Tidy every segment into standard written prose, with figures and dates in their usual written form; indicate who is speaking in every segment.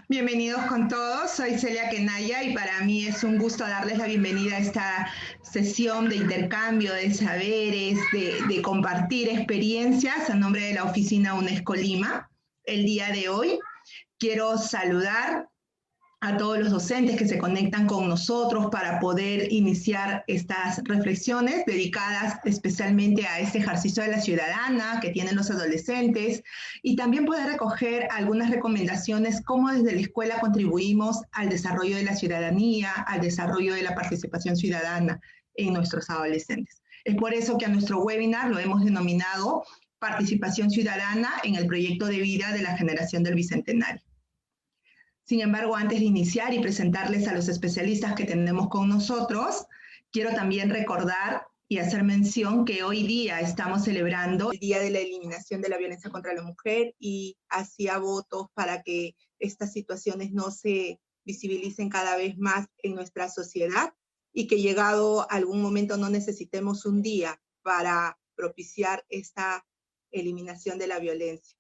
Speaker 1: Bienvenidos con todos, soy Celia Kenaya y para mí es un gusto darles la bienvenida a esta sesión de intercambio de saberes, de compartir experiencias a nombre de la oficina UNESCO Lima. El día de hoy quiero saludar a todos los docentes que se conectan con nosotros para poder iniciar estas reflexiones dedicadas especialmente a este ejercicio de la ciudadana que tienen los adolescentes y también poder recoger algunas recomendaciones cómo desde la escuela contribuimos al desarrollo de la ciudadanía, al desarrollo de la participación ciudadana en nuestros adolescentes. Es por eso que a nuestro webinar lo hemos denominado Participación Ciudadana en el Proyecto de Vida de la Generación del Bicentenario. Sin embargo, antes de iniciar y presentarles a los especialistas que tenemos con nosotros, quiero también recordar y hacer mención que hoy día estamos celebrando el Día de la Eliminación de la Violencia contra la Mujer y hacía votos para que estas situaciones no se visibilicen cada vez más en nuestra sociedad y que llegado algún momento no necesitemos un día para propiciar esta eliminación de la violencia.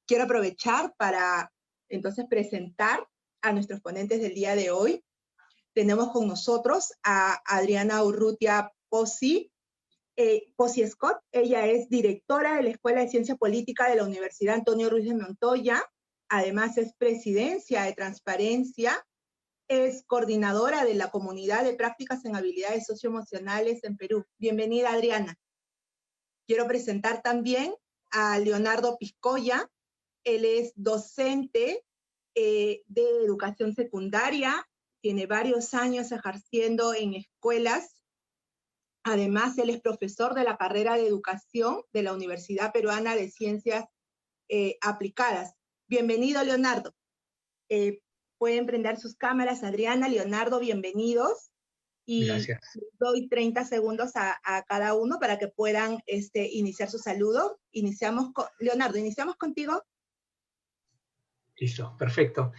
Speaker 1: Quiero aprovechar para entonces presentar a nuestros ponentes del día de hoy. Tenemos con nosotros a Adriana Urrutia Pozzi Scott. Ella es directora de la Escuela de Ciencia Política de la Universidad Antonio Ruiz de Montoya. Además es presidencia de Transparencia. Es coordinadora de la Comunidad de Prácticas en Habilidades Socioemocionales en Perú. Bienvenida, Adriana. Quiero presentar también a Leonardo Piscoya. Él es docente de educación secundaria, tiene varios años ejerciendo en escuelas. Además, él es profesor de la carrera de educación de la Universidad Peruana de Ciencias Aplicadas. Bienvenido, Leonardo. Pueden prender sus cámaras, Adriana, Leonardo, bienvenidos. Y
Speaker 2: gracias.
Speaker 1: doy 30 segundos a cada uno para que puedan iniciar su saludo. Leonardo, iniciamos contigo.
Speaker 2: Listo, perfecto.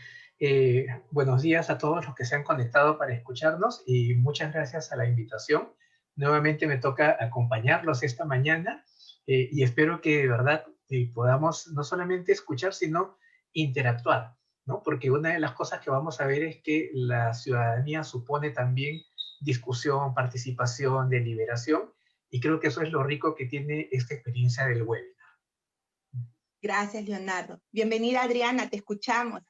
Speaker 2: Buenos días a todos los que se han conectado para escucharnos y muchas gracias a la invitación. Nuevamente me toca acompañarlos esta mañana y espero que de verdad podamos no solamente escuchar, sino interactuar, ¿no? Porque una de las cosas que vamos a ver es que la ciudadanía supone también discusión, participación, deliberación, y creo que eso es lo rico que tiene esta experiencia del webinar.
Speaker 1: Gracias, Leonardo. Bienvenida, Adriana, te escuchamos.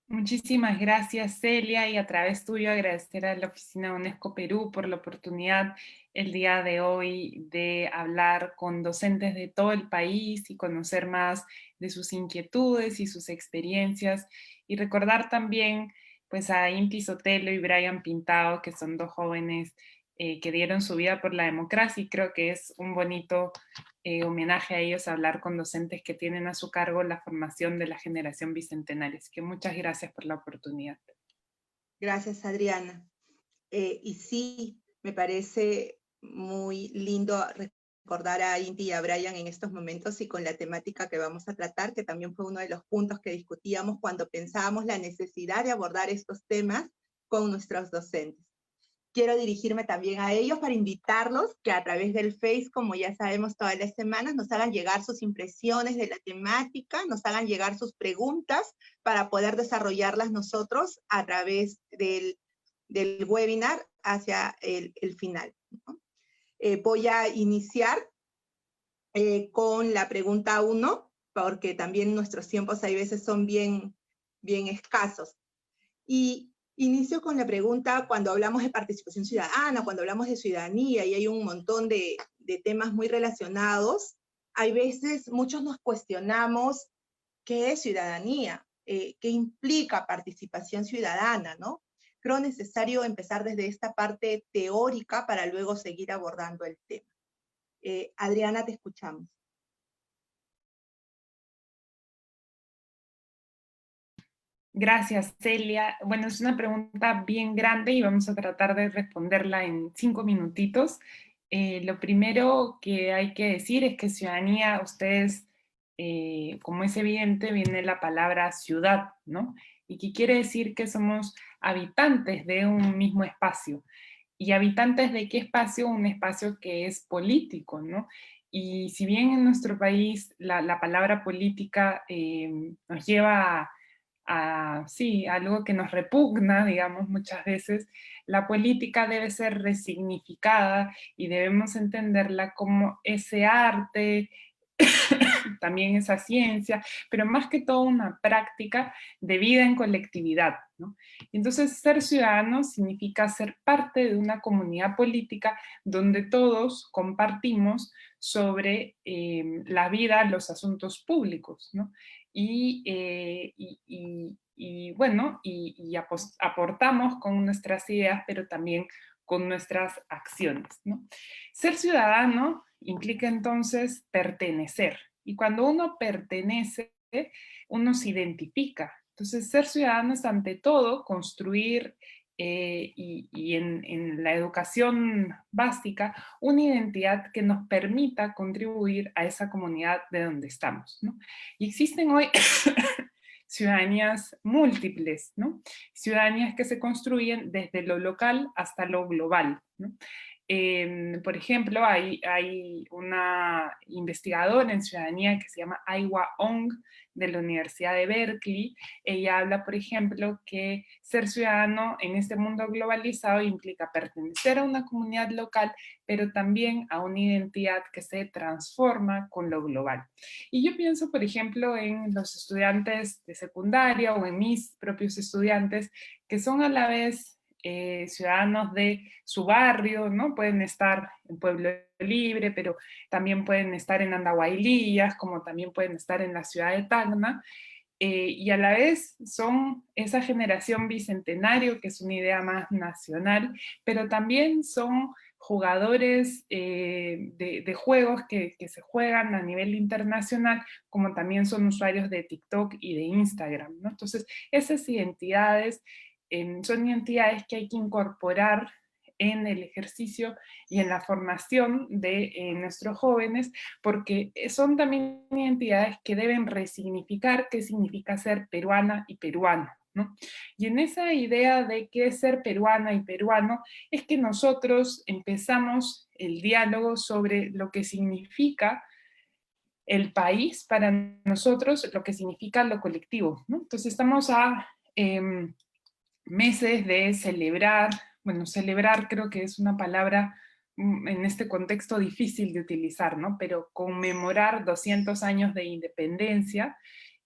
Speaker 3: Muchísimas gracias, Celia, y a través tuyo agradecer a la Oficina UNESCO Perú por la oportunidad el día de hoy de hablar con docentes de todo el país y conocer más de sus inquietudes y sus experiencias, y recordar también pues, a Inti Sotelo y Brian Pintado, que son dos jóvenes que dieron su vida por la democracia, y creo que es un bonito homenaje a ellos, hablar con docentes que tienen a su cargo la formación de la generación bicentenaria. Así que muchas gracias por la oportunidad.
Speaker 1: Gracias, Adriana. Y sí, me parece muy lindo recordar a Inti y a Brian en estos momentos y con la temática que vamos a tratar, que también fue uno de los puntos que discutíamos cuando pensábamos la necesidad de abordar estos temas con nuestros docentes. Quiero dirigirme también a ellos para invitarlos que a través del Face, como ya sabemos todas las semanas, nos hagan llegar sus impresiones de la temática, nos hagan llegar sus preguntas para poder desarrollarlas nosotros a través del webinar hacia el final, ¿no? Voy a iniciar con la pregunta 1, porque también nuestros tiempos a veces son bien escasos. Y inicio con la pregunta, cuando hablamos de participación ciudadana, cuando hablamos de ciudadanía, y hay un montón de temas muy relacionados, hay veces muchos nos cuestionamos qué es ciudadanía, qué implica participación ciudadana, ¿no? Creo necesario empezar desde esta parte teórica para luego seguir abordando el tema. Adriana, te escuchamos.
Speaker 3: Gracias, Celia. Bueno, es una pregunta bien grande y vamos a tratar de responderla en 5 minutitos. Lo primero que hay que decir es que ciudadanía, ustedes, como es evidente, viene la palabra ciudad, ¿no? Y que quiere decir que somos habitantes de un mismo espacio. ¿Y habitantes de qué espacio? Un espacio que es político, ¿no? Y si bien en nuestro país la palabra política nos lleva sí, algo que nos repugna, digamos, muchas veces, la política debe ser resignificada y debemos entenderla como ese arte, también esa ciencia, pero más que todo una práctica de vida en colectividad, ¿no? Entonces, ser ciudadano significa ser parte de una comunidad política donde todos compartimos sobre la vida, los asuntos públicos, ¿no? Y aportamos con nuestras ideas, pero también con nuestras acciones, ¿no? Ser ciudadano implica entonces pertenecer, y cuando uno pertenece, uno se identifica. Entonces, ser ciudadano es ante todo construir y en la educación básica una identidad que nos permita contribuir a esa comunidad de donde estamos, ¿no? Y existen hoy ciudadanías múltiples, ¿no? Ciudadanías que se construyen desde lo local hasta lo global, ¿no? Por ejemplo, hay una investigadora en ciudadanía que se llama Aiwa Ong, de la Universidad de Berkeley. Ella habla, por ejemplo, que ser ciudadano en este mundo globalizado implica pertenecer a una comunidad local, pero también a una identidad que se transforma con lo global. Y yo pienso, por ejemplo, en los estudiantes de secundaria o en mis propios estudiantes, que son a la vez ciudadanos de su barrio, ¿no? Pueden estar en Pueblo Libre, pero también pueden estar en Andahuaylillas, como también pueden estar en la ciudad de Tacna, y a la vez son esa generación bicentenario, que es una idea más nacional, pero también son jugadores de juegos que se juegan a nivel internacional, como también son usuarios de TikTok y de Instagram, ¿no? Entonces, esas identidades son identidades que hay que incorporar en el ejercicio y en la formación de nuestros jóvenes, porque son también identidades que deben resignificar qué significa ser peruana y peruano, ¿no? Y en esa idea de qué es ser peruana y peruano, es que nosotros empezamos el diálogo sobre lo que significa el país para nosotros, lo que significa lo colectivo, ¿no? Entonces estamos a meses de celebrar, bueno, celebrar creo que es una palabra en este contexto difícil de utilizar, ¿no? Pero conmemorar 200 años de independencia,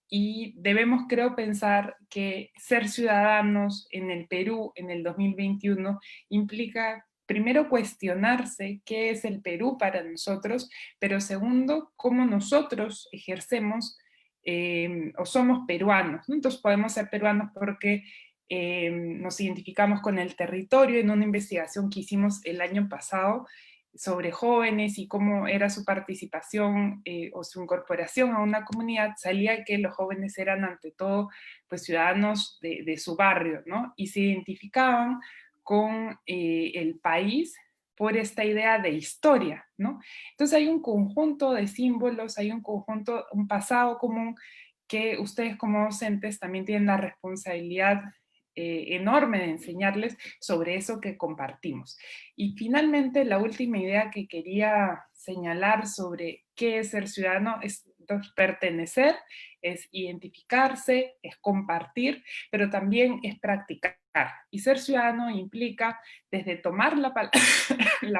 Speaker 3: y debemos, creo, pensar que ser ciudadanos en el Perú en el 2021 implica, primero, cuestionarse qué es el Perú para nosotros, pero segundo, cómo nosotros ejercemos o somos peruanos, ¿no? Entonces podemos ser peruanos porque nos identificamos con el territorio. En una investigación que hicimos el año pasado sobre jóvenes y cómo era su participación o su incorporación a una comunidad, salía que los jóvenes eran ante todo pues ciudadanos de su barrio, ¿no? Y se identificaban con el país por esta idea de historia, ¿no? Entonces hay un conjunto de símbolos, hay un conjunto, un pasado común que ustedes como docentes también tienen la responsabilidad enorme de enseñarles sobre eso que compartimos. Y finalmente, la última idea que quería señalar sobre qué es ser ciudadano es pertenecer, es identificarse, es compartir, pero también es practicar. Y ser ciudadano implica desde tomar la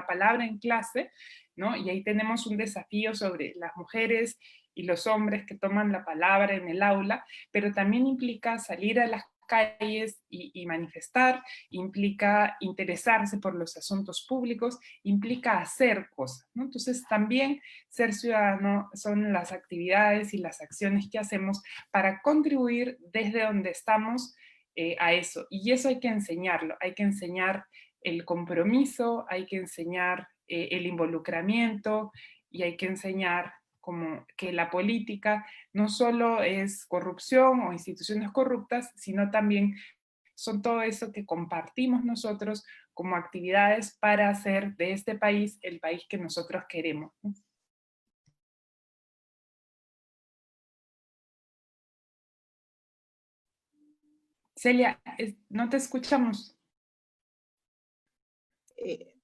Speaker 3: palabra en clase, ¿no? Y ahí tenemos un desafío sobre las mujeres y los hombres que toman la palabra en el aula, pero también implica salir a las calles y manifestar, implica interesarse por los asuntos públicos, implica hacer cosas, ¿no? Entonces también ser ciudadano son las actividades y las acciones que hacemos para contribuir desde donde estamos a eso. Y eso hay que enseñarlo, hay que enseñar el compromiso, hay que enseñar el involucramiento y hay que enseñar como que la política no solo es corrupción o instituciones corruptas, sino también son todo eso que compartimos nosotros como actividades para hacer de este país el país que nosotros queremos, ¿no? Celia, no te escuchamos.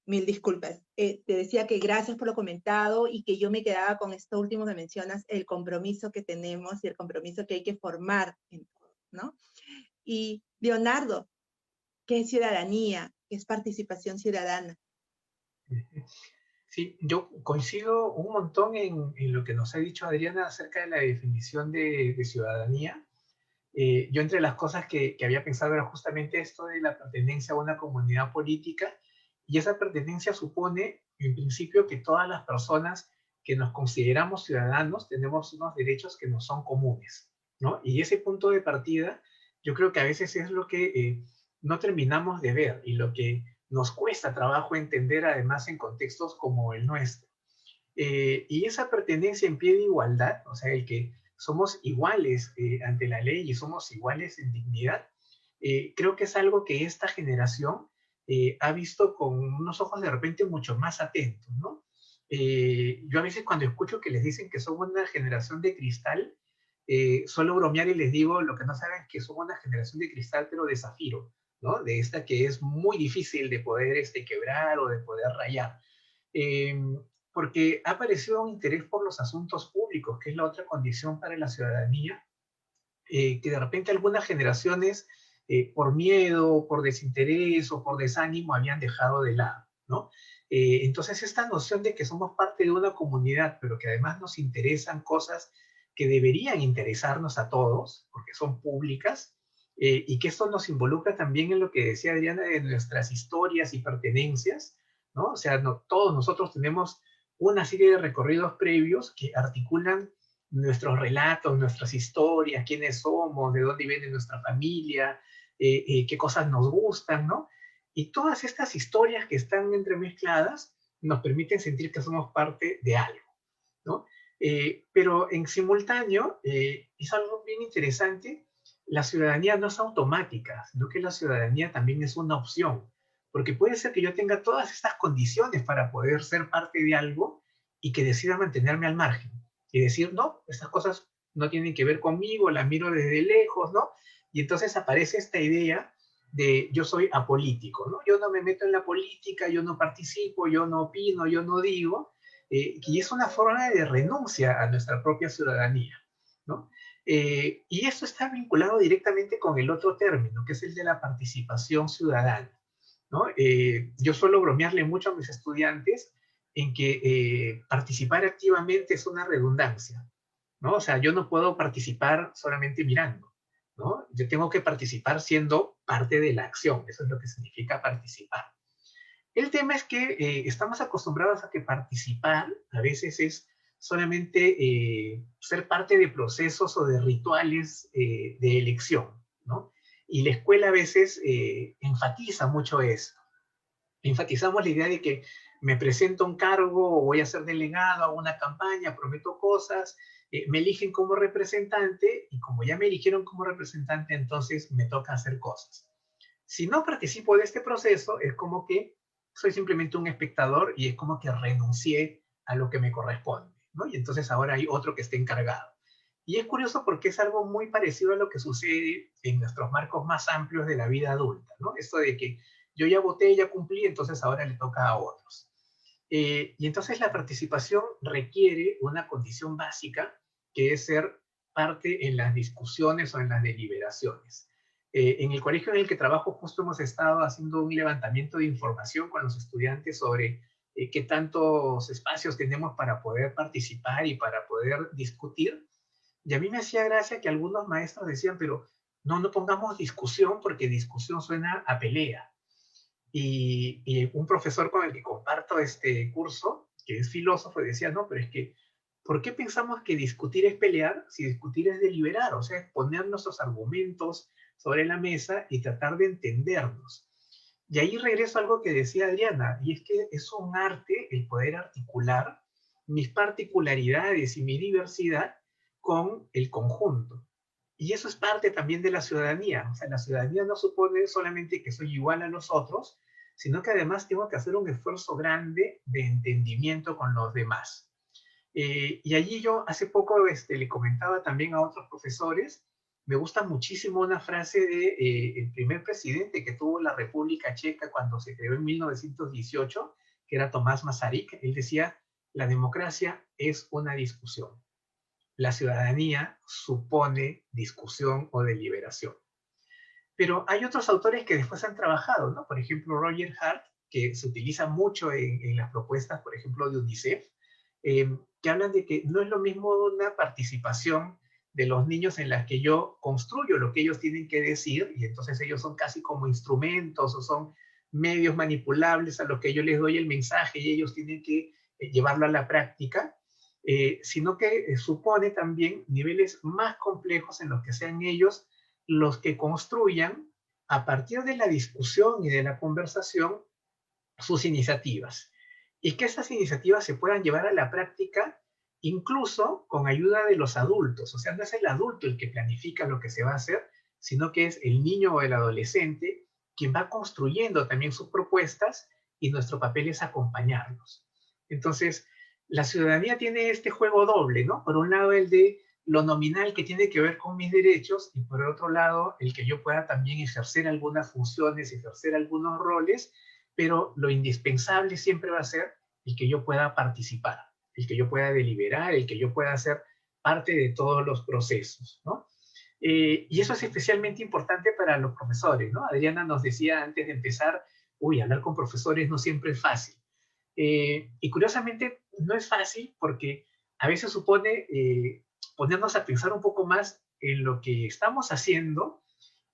Speaker 1: Mil disculpas. Te decía que gracias por lo comentado y que yo me quedaba con esto último que mencionas, el compromiso que tenemos y el compromiso que hay que formar en todo, ¿no? Y Leonardo, ¿qué es ciudadanía? ¿Qué es participación ciudadana?
Speaker 2: Sí, yo coincido un montón en lo que nos ha dicho Adriana acerca de la definición de ciudadanía. Yo entre las cosas que había pensado era justamente esto de la pertenencia a una comunidad política, y esa pertenencia supone, en principio, que todas las personas que nos consideramos ciudadanos tenemos unos derechos que nos son comunes, ¿no? Y ese punto de partida, yo creo que a veces es lo que no terminamos de ver y lo que nos cuesta trabajo entender además en contextos como el nuestro. Y esa pertenencia en pie de igualdad, o sea, el que somos iguales ante la ley y somos iguales en dignidad, creo que es algo que esta generación ha visto con unos ojos de repente mucho más atentos, ¿no? Yo a veces cuando escucho que les dicen que son una generación de cristal, suelo bromear y les digo, lo que no saben es que son una generación de cristal, pero de zafiro, ¿no? De esta que es muy difícil de poder quebrar o de poder rayar. Eh, Porque ha aparecido un interés por los asuntos públicos, que es la otra condición para la ciudadanía, que de repente algunas generaciones, por miedo, por desinterés o por desánimo, habían dejado de lado, ¿no? Entonces, esta noción de que somos parte de una comunidad, pero que además nos interesan cosas que deberían interesarnos a todos, porque son públicas, y que esto nos involucra también en lo que decía Adriana de nuestras historias y pertenencias, ¿no? O sea, no, todos nosotros tenemos una serie de recorridos previos que articulan nuestros relatos, nuestras historias, quiénes somos, de dónde viene nuestra familia, qué cosas nos gustan, ¿no? Y todas estas historias que están entremezcladas nos permiten sentir que somos parte de algo, ¿no? Pero en simultáneo, es algo bien interesante, la ciudadanía no es automática, sino que la ciudadanía también es una opción, porque puede ser que yo tenga todas estas condiciones para poder ser parte de algo y que decida mantenerme al margen y decir, no, estas cosas no tienen que ver conmigo, las miro desde lejos, ¿no? Y entonces aparece esta idea de yo soy apolítico, ¿no? Yo no me meto en la política, yo no participo, yo no opino, yo no digo, y es una forma de renuncia a nuestra propia ciudadanía, ¿no? Y esto está vinculado directamente con el otro término, que es el de la participación ciudadana, ¿no? Yo suelo bromearle mucho a mis estudiantes en que participar activamente es una redundancia, ¿no? O sea, yo no puedo participar solamente mirando, ¿no? Yo tengo que participar siendo parte de la acción, eso es lo que significa participar. El tema es que estamos acostumbrados a que participar a veces es solamente ser parte de procesos o de rituales de elección, ¿no? Y la escuela a veces enfatiza mucho eso. Enfatizamos la idea de que me presento a un cargo, o voy a ser delegado, hago una campaña, prometo cosas, me eligen como representante y como ya me eligieron como representante, entonces me toca hacer cosas. Si no participo de este proceso, es como que soy simplemente un espectador y es como que renuncié a lo que me corresponde, ¿no? Y entonces ahora hay otro que esté encargado. Y es curioso porque es algo muy parecido a lo que sucede en nuestros marcos más amplios de la vida adulta, ¿no? Esto de que yo ya voté, ya cumplí, entonces ahora le toca a otros. Y entonces la participación requiere una condición básica, que es ser parte en las discusiones o en las deliberaciones. En el colegio en el que trabajo justo hemos estado haciendo un levantamiento de información con los estudiantes sobre qué tantos espacios tenemos para poder participar y para poder discutir. Y a mí me hacía gracia que algunos maestros decían, pero no pongamos discusión porque discusión suena a pelea. Y un profesor con el que comparto este curso, que es filósofo, decía, no, pero es que, ¿por qué pensamos que discutir es pelear si discutir es deliberar? O sea, es poner nuestros argumentos sobre la mesa y tratar de entendernos. Y ahí regreso a algo que decía Adriana, y es que es un arte el poder articular mis particularidades y mi diversidad con el conjunto. Y eso es parte también de la ciudadanía. O sea, la ciudadanía no supone solamente que soy igual a los otros, sino que además tengo que hacer un esfuerzo grande de entendimiento con los demás. Y allí yo hace poco le comentaba también a otros profesores, me gusta muchísimo una frase de el primer presidente que tuvo la República Checa cuando se creó en 1918, que era Tomás Masaryk. Él decía, la democracia es una discusión. la ciudadanía supone discusión o deliberación. Pero hay otros autores que después han trabajado, ¿no? Por ejemplo, Roger Hart, que se utiliza mucho en las propuestas, por ejemplo, de UNICEF, que hablan de que no es lo mismo una participación de los niños en la que yo construyo lo que ellos tienen que decir, y entonces ellos son casi como instrumentos o son medios manipulables a los que yo les doy el mensaje y ellos tienen que llevarlo a la práctica, sino que supone también niveles más complejos en los que sean ellos los que construyan a partir de la discusión y de la conversación sus iniciativas. Y que esas iniciativas se puedan llevar a la práctica incluso con ayuda de los adultos. O sea, no es el adulto el que planifica lo que se va a hacer, sino que es el niño o el adolescente quien va construyendo también sus propuestas y nuestro papel es acompañarlos. Entonces, la ciudadanía tiene este juego doble, ¿no? Por un lado, el de lo nominal que tiene que ver con mis derechos y por otro lado, el que yo pueda también ejercer algunas funciones, ejercer algunos roles, pero lo indispensable siempre va a ser el que yo pueda participar, el que yo pueda deliberar, el que yo pueda ser parte de todos los procesos, ¿no? Y eso es especialmente importante para los profesores, ¿no? Adriana nos decía antes de empezar, hablar con profesores no siempre es fácil. Y curiosamente no es fácil porque a veces supone ponernos a pensar un poco más en lo que estamos haciendo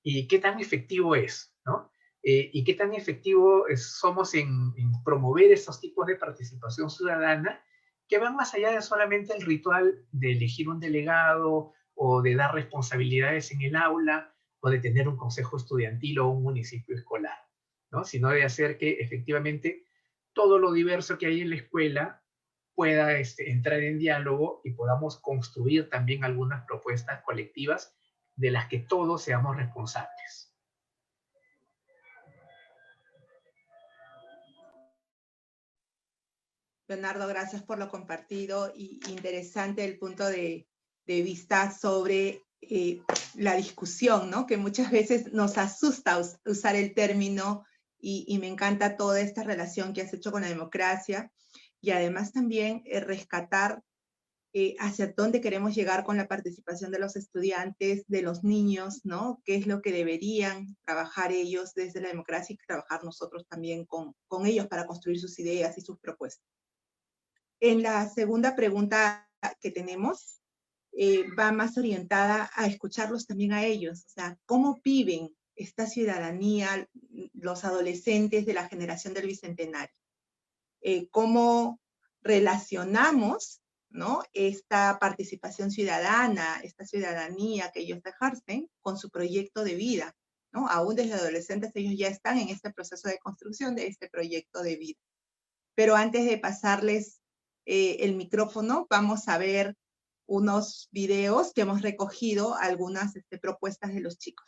Speaker 2: y qué tan efectivo es, ¿no? Y qué tan efectivo somos en promover estos tipos de participación ciudadana que van más allá de solamente el ritual de elegir un delegado o de dar responsabilidades en el aula o de tener un consejo estudiantil o un municipio escolar, ¿no? Sino de hacer que efectivamente todo lo diverso que hay en la escuela pueda entrar en diálogo y podamos construir también algunas propuestas colectivas de las que todos seamos responsables.
Speaker 1: Leonardo, gracias por lo compartido y interesante el punto de vista sobre la discusión, ¿no? Que muchas veces nos asusta usar el término y me encanta toda esta relación que has hecho con la democracia y además también rescatar hacia dónde queremos llegar con la participación de los estudiantes, de los niños, ¿no? ¿Qué es lo que deberían trabajar ellos desde la democracia y trabajar nosotros también con ellos para construir sus ideas y sus propuestas? En la segunda pregunta que tenemos, va más orientada a escucharlos también a ellos. O sea, ¿cómo viven esta ciudadanía los adolescentes de la generación del Bicentenario? ¿Cómo relacionamos, ¿no?, esta participación ciudadana, esta ciudadanía que ellos ejercen con su proyecto de vida, ¿no? Aún desde adolescentes ellos ya están en este proceso de construcción de este proyecto de vida. Pero antes de pasarles el micrófono, vamos a ver unos videos que hemos recogido, algunas propuestas de los chicos.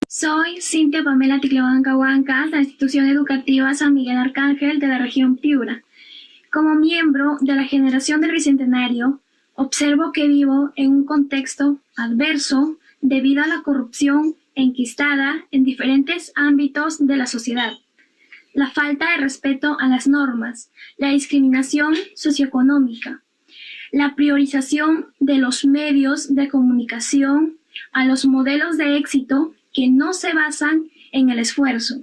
Speaker 4: Soy Cintia Pamela Ticlebanca Huanca, de la Institución Educativa San Miguel Arcángel de la región Piura. Como miembro de la generación del Bicentenario, observo que vivo en un contexto adverso debido a la corrupción enquistada en diferentes ámbitos de la sociedad, la falta de respeto a las normas, la discriminación socioeconómica, la priorización de los medios de comunicación a los modelos de éxito que no se basan en el esfuerzo,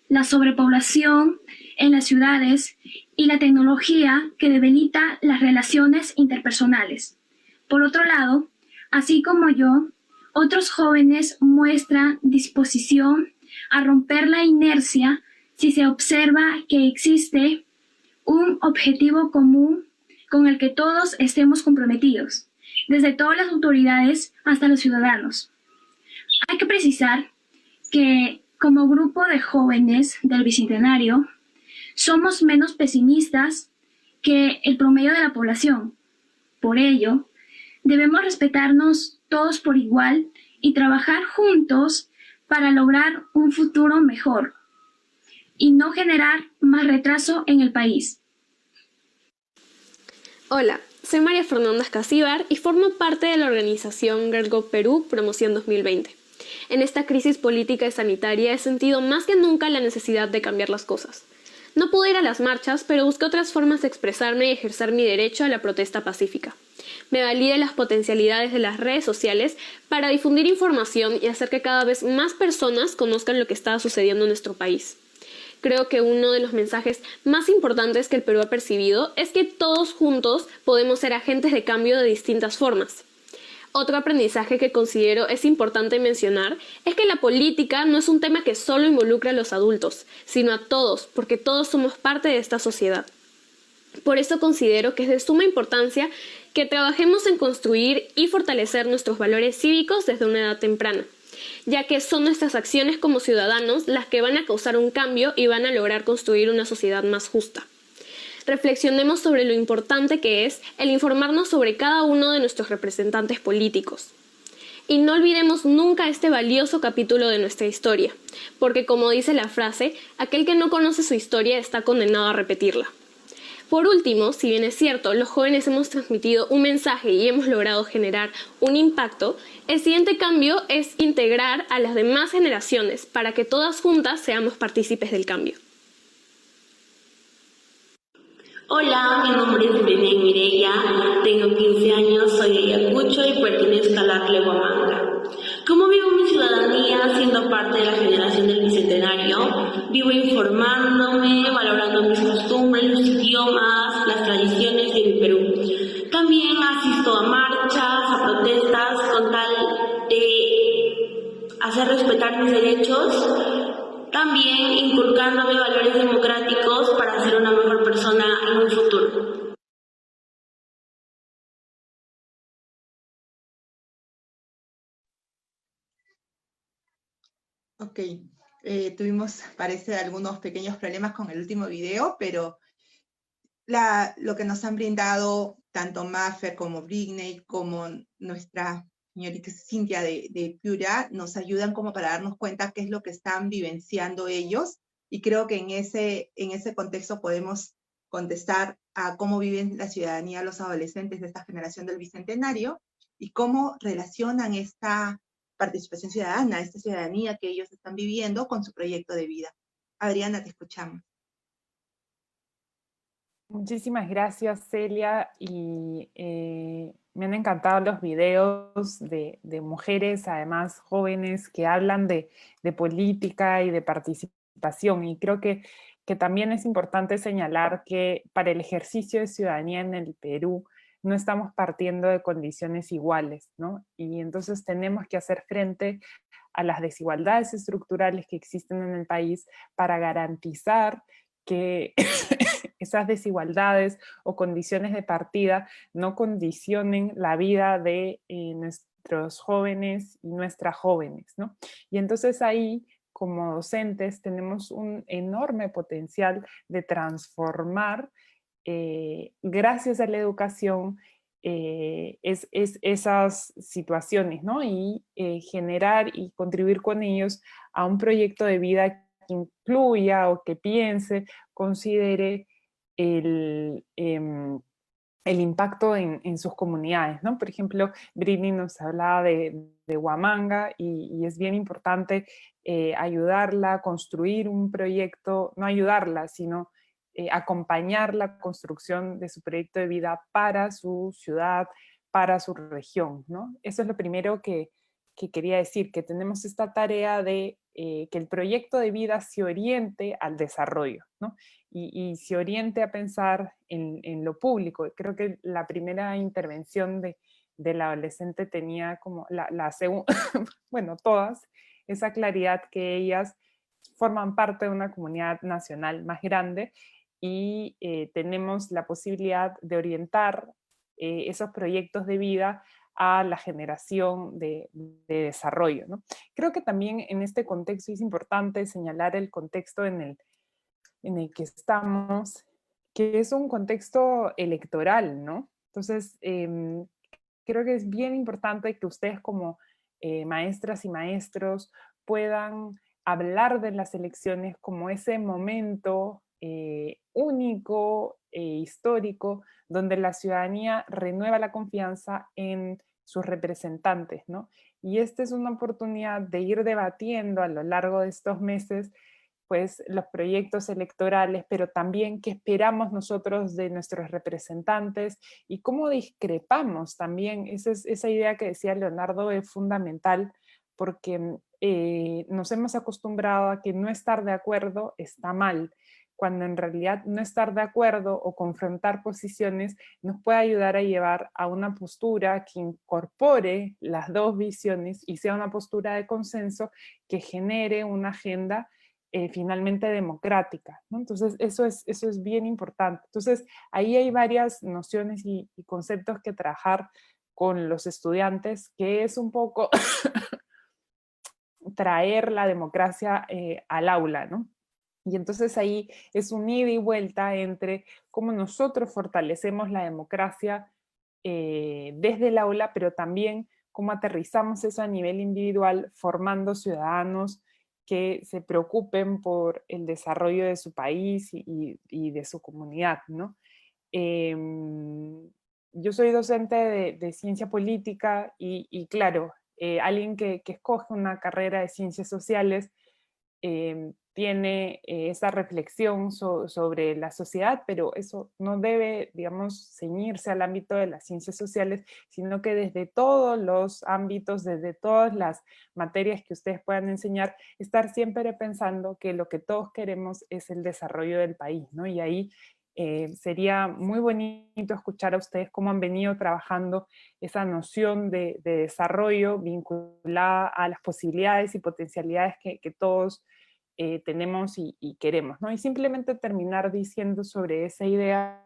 Speaker 4: la sobrepoblación en las ciudades y la tecnología que debilita las relaciones interpersonales. Por otro lado, así como yo, otros jóvenes muestran disposición a romper la inercia si se observa que existe un objetivo común con el que todos estemos comprometidos, desde todas las autoridades hasta los ciudadanos. Hay que precisar que, como grupo de jóvenes del Bicentenario, somos menos pesimistas que el promedio de la población. Por ello, debemos respetarnos todos por igual y trabajar juntos para lograr un futuro mejor y no generar más retraso en el país.
Speaker 5: Hola, soy María Fernanda Escasíbar y formo parte de la organización GirlGov Perú Promoción 2020. En esta crisis política y sanitaria he sentido más que nunca la necesidad de cambiar las cosas. No pude ir a las marchas, pero busqué otras formas de expresarme y ejercer mi derecho a la protesta pacífica. Me valí de las potencialidades de las redes sociales para difundir información y hacer que cada vez más personas conozcan lo que está sucediendo en nuestro país. Creo que uno de los mensajes más importantes que el Perú ha percibido es que todos juntos podemos ser agentes de cambio de distintas formas. Otro aprendizaje que considero es importante mencionar es que la política no es un tema que solo involucra a los adultos, sino a todos, porque todos somos parte de esta sociedad. Por eso considero que es de suma importancia que trabajemos en construir y fortalecer nuestros valores cívicos desde una edad temprana, ya que son nuestras acciones como ciudadanos las que van a causar un cambio y van a lograr construir una sociedad más justa. Reflexionemos sobre lo importante que es el informarnos sobre cada uno de nuestros representantes políticos. Y no olvidemos nunca este valioso capítulo de nuestra historia, porque como dice la frase, aquel que no conoce su historia está condenado a repetirla. Por último, si bien es cierto, los jóvenes hemos transmitido un mensaje y hemos logrado generar un impacto, el siguiente cambio es integrar a las demás generaciones para que todas juntas seamos partícipes del cambio.
Speaker 6: Hola, mi nombre es Belén Mireya, tengo 15 años, soy de Ayacucho y pertenezco a la CLE Huamanga. ¿Cómo vivo mi ciudadanía siendo parte de la generación del Bicentenario? Vivo informándome, valorando mis costumbres, los idiomas, las tradiciones de mi Perú. También asisto a marchas, a protestas con tal de hacer respetar mis derechos. También inculcándome valores democráticos para ser una mejor persona en un futuro.
Speaker 1: Ok, tuvimos, parece, algunos pequeños problemas con el último video, pero lo que nos han brindado tanto Maffer como Britney, como nuestra señorita Cintia de Piura, nos ayudan como para darnos cuenta qué es lo que están vivenciando ellos, y creo que en ese contexto podemos contestar a cómo viven la ciudadanía los adolescentes de esta generación del Bicentenario, y cómo relacionan esta participación ciudadana, esta ciudadanía que ellos están viviendo con su proyecto de vida. Adriana, te escuchamos.
Speaker 3: Muchísimas gracias, Celia, y me han encantado los videos de mujeres, además jóvenes, que hablan de política y de participación, y creo que también es importante señalar que para el ejercicio de ciudadanía en el Perú no estamos partiendo de condiciones iguales, ¿no? Y entonces tenemos que hacer frente a las desigualdades estructurales que existen en el país para garantizar que esas desigualdades o condiciones de partida no condicionen la vida de nuestros jóvenes y nuestras jóvenes, ¿no? Y entonces ahí, como docentes, tenemos un enorme potencial de transformar, gracias a la educación, esas situaciones, ¿no? Y generar y contribuir con ellos a un proyecto de vida que incluya o que piense, considere el impacto en sus comunidades, ¿no? Por ejemplo, Britney nos hablaba de Huamanga, y es bien importante ayudarla a construir un proyecto, no ayudarla, sino acompañar la construcción de su proyecto de vida para su ciudad, para su región, ¿no? Eso es lo primero que quería decir, que tenemos esta tarea de que el proyecto de vida se oriente al desarrollo, ¿no? Y se oriente a pensar en lo público. Creo que la primera intervención del adolescente tenía como la segunda, bueno, todas, esa claridad que ellas forman parte de una comunidad nacional más grande, y tenemos la posibilidad de orientar esos proyectos de vida a la generación de desarrollo, ¿no? Creo que también en este contexto es importante señalar el contexto en el que estamos, que es un contexto electoral, ¿no? Entonces, creo que es bien importante que ustedes como maestras y maestros puedan hablar de las elecciones como ese momento único e histórico, donde la ciudadanía renueva la confianza en sus representantes, ¿no? Y esta es una oportunidad de ir debatiendo a lo largo de estos meses pues los proyectos electorales, pero también qué esperamos nosotros de nuestros representantes y cómo discrepamos también. Esa idea que decía Leonardo es fundamental porque nos hemos acostumbrado a que no estar de acuerdo está mal, cuando en realidad no estar de acuerdo o confrontar posiciones nos puede ayudar a llevar a una postura que incorpore las dos visiones y sea una postura de consenso que genere una agenda finalmente democrática, ¿no? Entonces eso es bien importante. Entonces ahí hay varias nociones y conceptos que trabajar con los estudiantes, que es un poco traer la democracia al aula, ¿no? Y entonces ahí es un ida y vuelta entre cómo nosotros fortalecemos la democracia desde el aula, pero también cómo aterrizamos eso a nivel individual, formando ciudadanos que se preocupen por el desarrollo de su país y de su comunidad, ¿no? Yo soy docente de ciencia política y claro, alguien que escoge una carrera de ciencias sociales tiene esa reflexión sobre la sociedad, pero eso no debe, digamos, ceñirse al ámbito de las ciencias sociales, sino que desde todos los ámbitos, desde todas las materias que ustedes puedan enseñar, estar siempre pensando que lo que todos queremos es el desarrollo del país, ¿no? Y ahí sería muy bonito escuchar a ustedes cómo han venido trabajando esa noción de desarrollo vinculada a las posibilidades y potencialidades que todos tenemos y queremos, ¿no? Y simplemente terminar diciendo sobre esa idea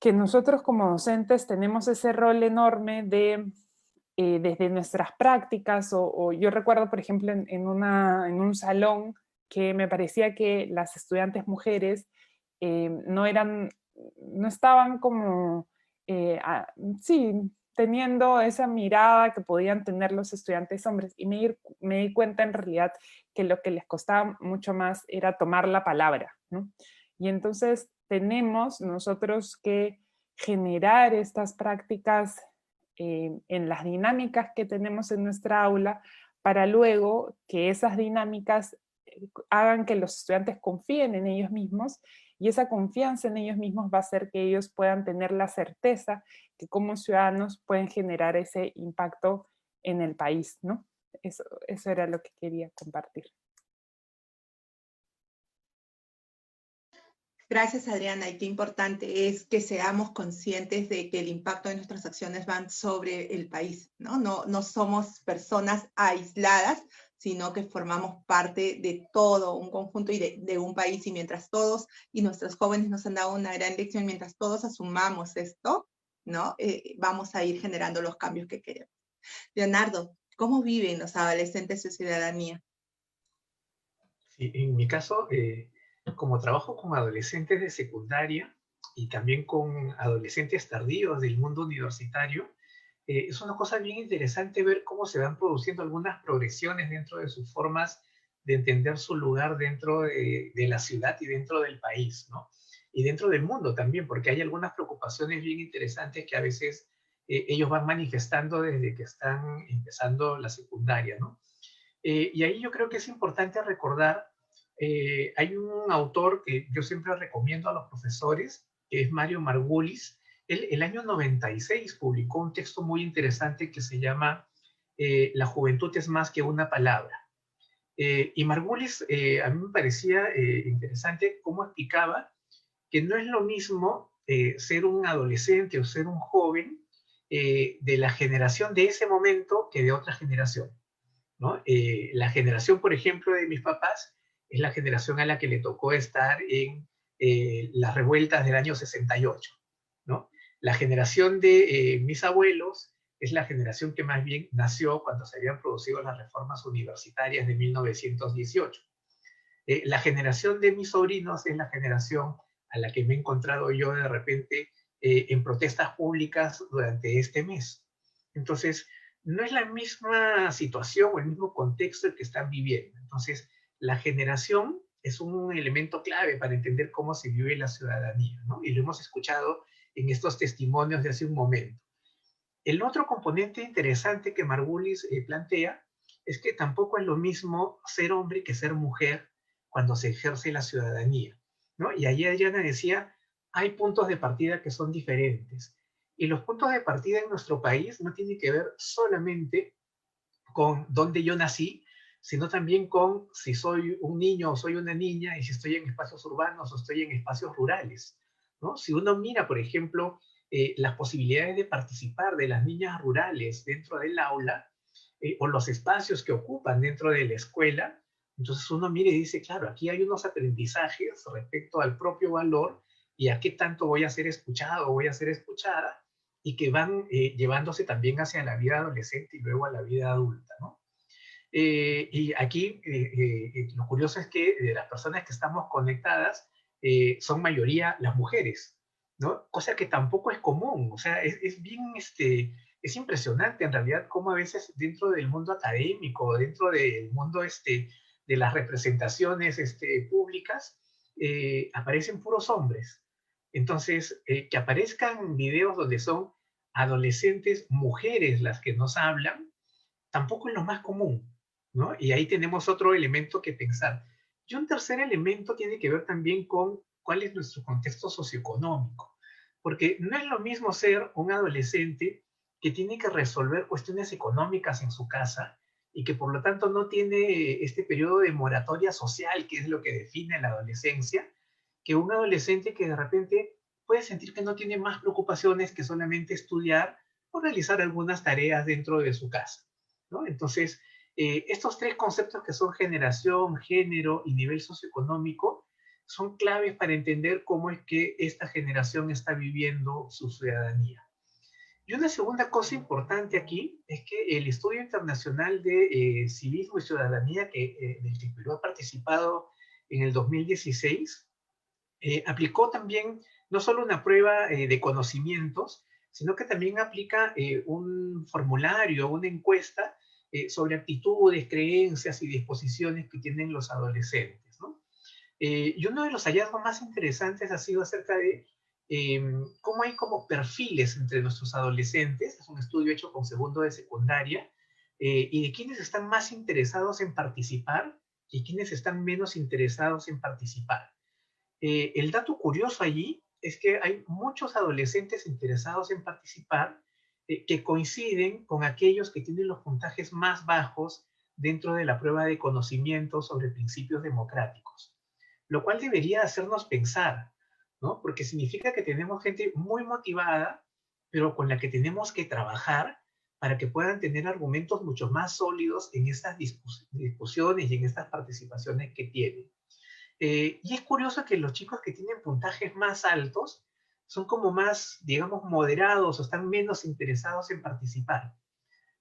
Speaker 3: que nosotros como docentes tenemos ese rol enorme de, desde nuestras prácticas, o yo recuerdo, por ejemplo, en un salón que me parecía que las estudiantes mujeres no estaban como, sí, teniendo esa mirada que podían tener los estudiantes hombres, y me di cuenta en realidad que lo que les costaba mucho más era tomar la palabra, ¿no? Y entonces tenemos nosotros que generar estas prácticas en las dinámicas que tenemos en nuestra aula, para luego que esas dinámicas hagan que los estudiantes confíen en ellos mismos, y esa confianza en ellos mismos va a hacer que ellos puedan tener la certeza que como ciudadanos pueden generar ese impacto en el país, ¿no? Eso era lo que quería compartir.
Speaker 1: Gracias, Adriana. Y qué importante es que seamos conscientes de que el impacto de nuestras acciones van sobre el país, ¿no? No somos personas aisladas, sino que formamos parte de todo un conjunto y de un país. Y mientras todos, y nuestros jóvenes nos han dado una gran lección, mientras todos asumamos esto, ¿no? Vamos a ir generando los cambios que queremos. Leonardo, ¿cómo viven los adolescentes su ciudadanía?
Speaker 2: Sí, en mi caso, como trabajo con adolescentes de secundaria y también con adolescentes tardíos del mundo universitario, es una cosa bien interesante ver cómo se van produciendo algunas progresiones dentro de sus formas de entender su lugar dentro de la ciudad y dentro del país, ¿no? Y dentro del mundo también, porque hay algunas preocupaciones bien interesantes que a veces ellos van manifestando desde que están empezando la secundaria, ¿no? Y ahí yo creo que es importante recordar, hay un autor que yo siempre recomiendo a los profesores, que es Mario Margulis. Él, el año 96 publicó un texto muy interesante que se llama La juventud es más que una palabra. Y Margulis, a mí me parecía interesante cómo explicaba que no es lo mismo ser un adolescente o ser un joven de la generación de ese momento que de otra generación, ¿no? La generación, por ejemplo, de mis papás es la generación a la que le tocó estar en las revueltas del año 68, ¿no? La generación de mis abuelos es la generación que más bien nació cuando se habían producido las reformas universitarias de 1918. La generación de mis sobrinos es la generación a la que me he encontrado yo de repente en protestas públicas durante este mes. Entonces, no es la misma situación o el mismo contexto el que están viviendo. Entonces, la generación es un elemento clave para entender cómo se vive la ciudadanía, ¿no? Y lo hemos escuchado en estos testimonios de hace un momento. El otro componente interesante que Margulis plantea es que tampoco es lo mismo ser hombre que ser mujer cuando se ejerce la ciudadanía, ¿no? Y allí Adriana decía, hay puntos de partida que son diferentes. Y los puntos de partida en nuestro país no tienen que ver solamente con dónde yo nací, sino también con si soy un niño o soy una niña, y si estoy en espacios urbanos o estoy en espacios rurales, ¿no? Si uno mira, por ejemplo, las posibilidades de participar de las niñas rurales dentro del aula, o los espacios que ocupan dentro de la escuela, entonces uno mira y dice, claro, aquí hay unos aprendizajes respecto al propio valor y a qué tanto voy a ser escuchado o voy a ser escuchada, y que van llevándose también hacia la vida adolescente y luego a la vida adulta, ¿no? Y aquí lo curioso es que de las personas que estamos conectadas son mayoría las mujeres, ¿no? Cosa que tampoco es común, o sea, es bien, es impresionante en realidad cómo a veces dentro del mundo académico, dentro del mundo de las representaciones públicas, aparecen puros hombres. Entonces, que aparezcan videos donde son adolescentes, mujeres las que nos hablan, tampoco es lo más común, ¿no? Y ahí tenemos otro elemento que pensar. Y un tercer elemento tiene que ver también con cuál es nuestro contexto socioeconómico, porque no es lo mismo ser un adolescente que tiene que resolver cuestiones económicas en su casa y que por lo tanto no tiene este periodo de moratoria social, que es lo que define la adolescencia, que un adolescente que de repente puede sentir que no tiene más preocupaciones que solamente estudiar o realizar algunas tareas dentro de su casa, ¿no? Entonces, estos tres conceptos que son generación, género y nivel socioeconómico son claves para entender cómo es que esta generación está viviendo su ciudadanía. Y una segunda cosa importante aquí es que el estudio internacional de civismo y ciudadanía del que Perú ha participado en el 2016 aplicó también no solo una prueba de conocimientos, sino que también aplica un formulario, una encuesta sobre actitudes, creencias y disposiciones que tienen los adolescentes, ¿no? Y uno de los hallazgos más interesantes ha sido acerca de cómo hay como perfiles entre nuestros adolescentes. Es un estudio hecho con segundo de secundaria, y de quiénes están más interesados en participar y quiénes están menos interesados en participar. El dato curioso allí es que hay muchos adolescentes interesados en participar que coinciden con aquellos que tienen los puntajes más bajos dentro de la prueba de conocimiento sobre principios democráticos, lo cual debería hacernos pensar, ¿no? Porque significa que tenemos gente muy motivada, pero con la que tenemos que trabajar para que puedan tener argumentos mucho más sólidos en estas discusiones y en estas participaciones que tienen. Y es curioso que los chicos que tienen puntajes más altos son como más, digamos, moderados o están menos interesados en participar,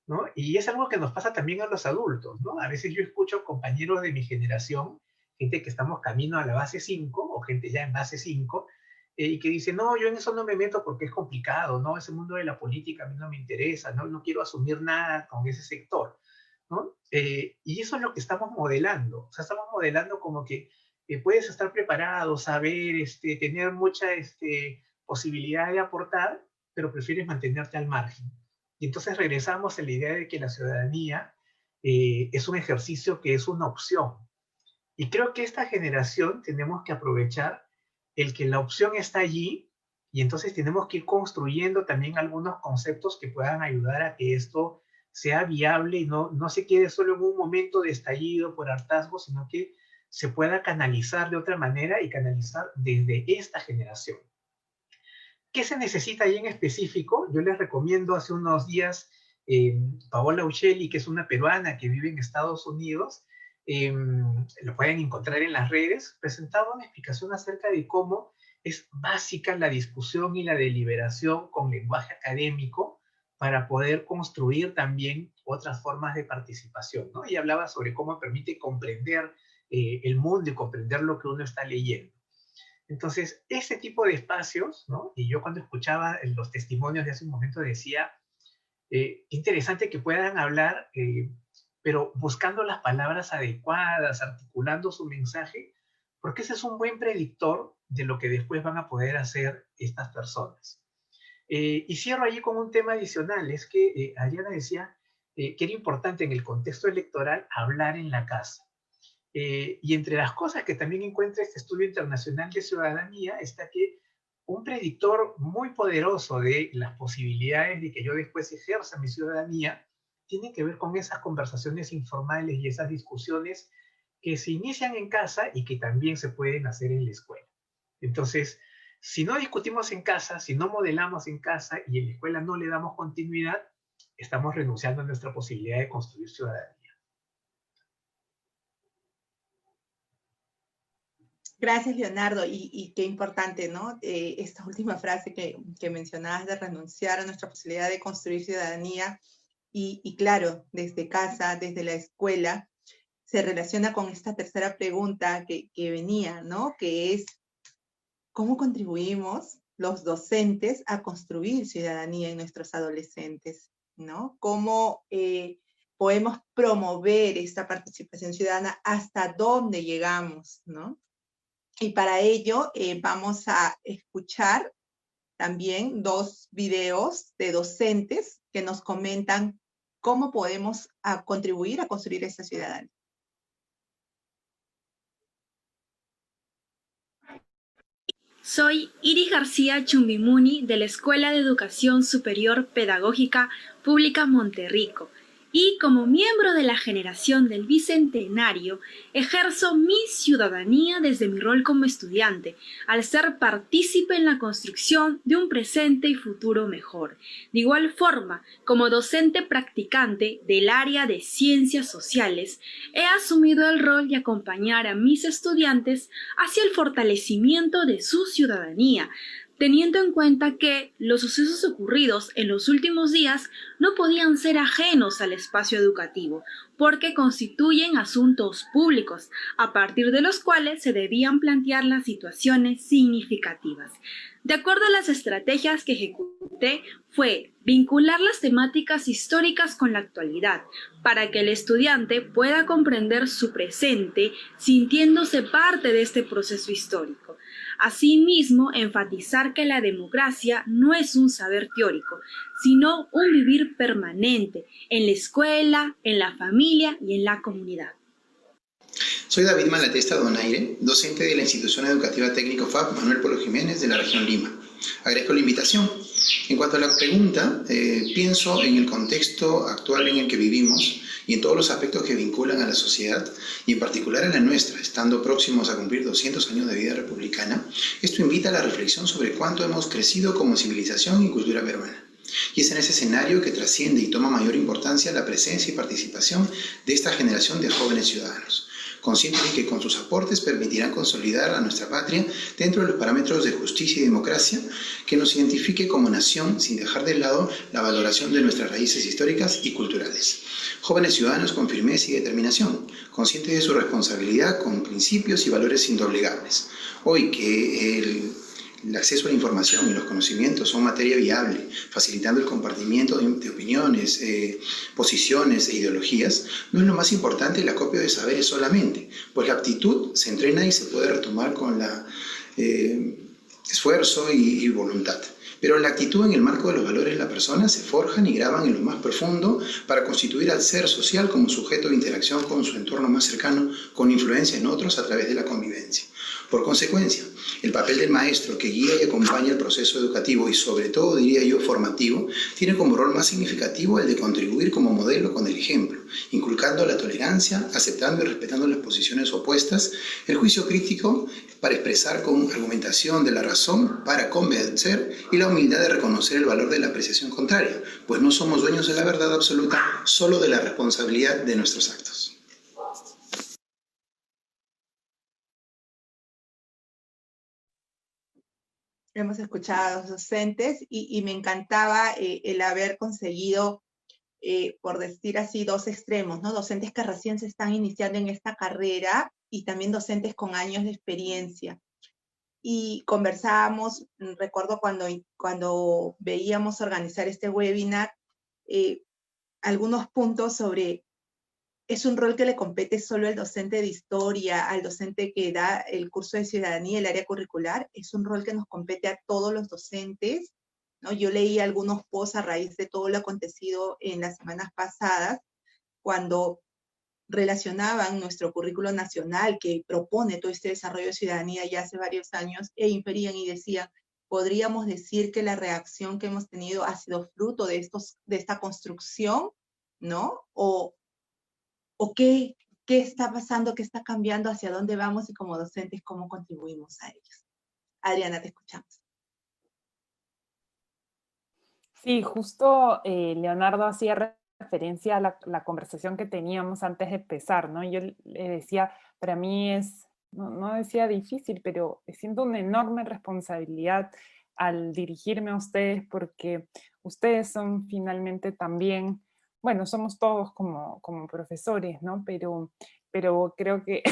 Speaker 2: ¿no? Y es algo que nos pasa también a los adultos, ¿no? A veces yo escucho compañeros de mi generación, gente que estamos camino a la base 5 o gente ya en base 5, y que dice, no, yo en eso no me meto porque es complicado, ¿no? Ese mundo de la política a mí no me interesa, ¿no? No quiero asumir nada con ese sector, ¿no? Y eso es lo que estamos modelando. O sea, estamos modelando como que puedes estar preparado, saber, tener mucha posibilidad de aportar, pero prefieres mantenerte al margen. Y entonces regresamos a la idea de que la ciudadanía es un ejercicio que es una opción. Y creo que esta generación tenemos que aprovechar el que la opción está allí, y entonces tenemos que ir construyendo también algunos conceptos que puedan ayudar a que esto sea viable y no se quede solo en un momento de estallido por hartazgo, sino que se pueda canalizar de otra manera y canalizar desde esta generación. ¿Qué se necesita ahí en específico? Yo les recomiendo hace unos días Paola Uccelli, que es una peruana que vive en Estados Unidos, lo pueden encontrar en las redes, presentaba una explicación acerca de cómo es básica la discusión y la deliberación con lenguaje académico para poder construir también otras formas de participación, ¿no? Y hablaba sobre cómo permite comprender el mundo y comprender lo que uno está leyendo. Entonces, este tipo de espacios, ¿no? Y yo cuando escuchaba los testimonios de hace un momento decía, interesante que puedan hablar, pero buscando las palabras adecuadas, articulando su mensaje, porque ese es un buen predictor de lo que después van a poder hacer estas personas. Y cierro allí con un tema adicional, es que Adriana decía que era importante en el contexto electoral hablar en la casa. Y entre las cosas que también encuentra este estudio internacional de ciudadanía está que un predictor muy poderoso de las posibilidades de que yo después ejerza mi ciudadanía tiene que ver con esas conversaciones informales y esas discusiones que se inician en casa y que también se pueden hacer en la escuela. Entonces, si no discutimos en casa, si no modelamos en casa y en la escuela no le damos continuidad, estamos renunciando a nuestra posibilidad de construir ciudadanía.
Speaker 1: Gracias, Leonardo, y qué importante, ¿no? Esta última frase que mencionabas de renunciar a nuestra posibilidad de construir ciudadanía, y claro, desde casa, desde la escuela, se relaciona con esta tercera pregunta que venía, ¿no? Que es, ¿cómo contribuimos los docentes a construir ciudadanía en nuestros adolescentes, ¿no? ¿Cómo podemos promover esta participación ciudadana? ¿Hasta dónde llegamos, ¿no? Y para ello vamos a escuchar también 2 videos de docentes que nos comentan cómo podemos contribuir a construir esta ciudadanía.
Speaker 4: Soy Iris García Chumbimuni de la Escuela de Educación Superior Pedagógica Pública Monterrico y como miembro de la generación del Bicentenario ejerzo mi ciudadanía desde mi rol como estudiante al ser partícipe en la construcción de un presente y futuro mejor. De igual forma, como docente practicante del área de Ciencias Sociales, he asumido el rol de acompañar a mis estudiantes hacia el fortalecimiento de su ciudadanía, teniendo en cuenta que los sucesos ocurridos en los últimos días no podían ser ajenos al espacio educativo, porque constituyen asuntos públicos, a partir de los cuales se debían plantear las situaciones significativas. De acuerdo a las estrategias que ejecuté, fue vincular las temáticas históricas con la actualidad, para que el estudiante pueda comprender su presente, sintiéndose parte de este proceso histórico. Asimismo, enfatizar que la democracia no es un saber teórico, sino un vivir permanente en la escuela, en la familia y en la comunidad.
Speaker 7: Soy David Malatesta Donaire, docente de la Institución Educativa Técnico FAP Manuel Polo Jiménez de la región Lima. Agradezco la invitación. En cuanto a la pregunta, pienso en el contexto actual en el que vivimos y en todos los aspectos que vinculan a la sociedad, y en particular a la nuestra, estando próximos a cumplir 200 años de vida republicana. Esto invita a la reflexión sobre cuánto hemos crecido como civilización y cultura peruana. Y es en ese escenario que trasciende y toma mayor importancia la presencia y participación de esta generación de jóvenes ciudadanos, conscientes de que con sus aportes permitirán consolidar a nuestra patria dentro de los parámetros de justicia y democracia que nos identifique como nación sin dejar de lado la valoración de nuestras raíces históricas y culturales. Jóvenes ciudadanos con firmeza y determinación, conscientes de su responsabilidad con principios y valores indoblegables. Hoy que el acceso a la información y los conocimientos son materia viable, facilitando el compartimiento de opiniones, posiciones e ideologías, no es lo más importante el acopio de saberes solamente, pues la aptitud se entrena y se puede retomar con la esfuerzo y voluntad. Pero la actitud en el marco de los valores de la persona se forjan y graban en lo más profundo para constituir al ser social como sujeto de interacción con su entorno más cercano, con influencia en otros a través de la convivencia. Por consecuencia, el papel del maestro que guía y acompaña el proceso educativo y sobre todo, diría yo, formativo, tiene como rol más significativo el de contribuir como modelo con el ejemplo, inculcando la tolerancia, aceptando y respetando las posiciones opuestas, el juicio crítico para expresar con argumentación de la razón, para convencer, y la humildad de reconocer el valor de la apreciación contraria, pues no somos dueños de la verdad absoluta, solo de la responsabilidad de nuestros actos.
Speaker 1: Hemos escuchado a los docentes y me encantaba el haber conseguido, por decir así, 2 extremos, ¿no? Docentes que recién se están iniciando en esta carrera y también docentes con años de experiencia. Y conversábamos, recuerdo cuando veíamos organizar este webinar, algunos puntos sobre es un rol que le compete solo al docente de historia, al docente que da el curso de ciudadanía, el área curricular, es un rol que nos compete a todos los docentes, ¿no? Yo leí algunos posts a raíz de todo lo acontecido en las semanas pasadas, cuando relacionaban nuestro currículo nacional que propone todo este desarrollo de ciudadanía ya hace varios años, e inferían y decían, podríamos decir que la reacción que hemos tenido ha sido fruto de esta construcción, ¿no? O qué está pasando, qué está cambiando, hacia dónde vamos y como docentes, cómo contribuimos a ellos. Adriana, te escuchamos.
Speaker 3: Sí, justo Leonardo hacía referencia a la conversación que teníamos antes de empezar, ¿no? Yo le decía, para mí es, no decía difícil, pero siento una enorme responsabilidad al dirigirme a ustedes, porque ustedes son finalmente también, bueno, somos todos como profesores, ¿no? Pero creo que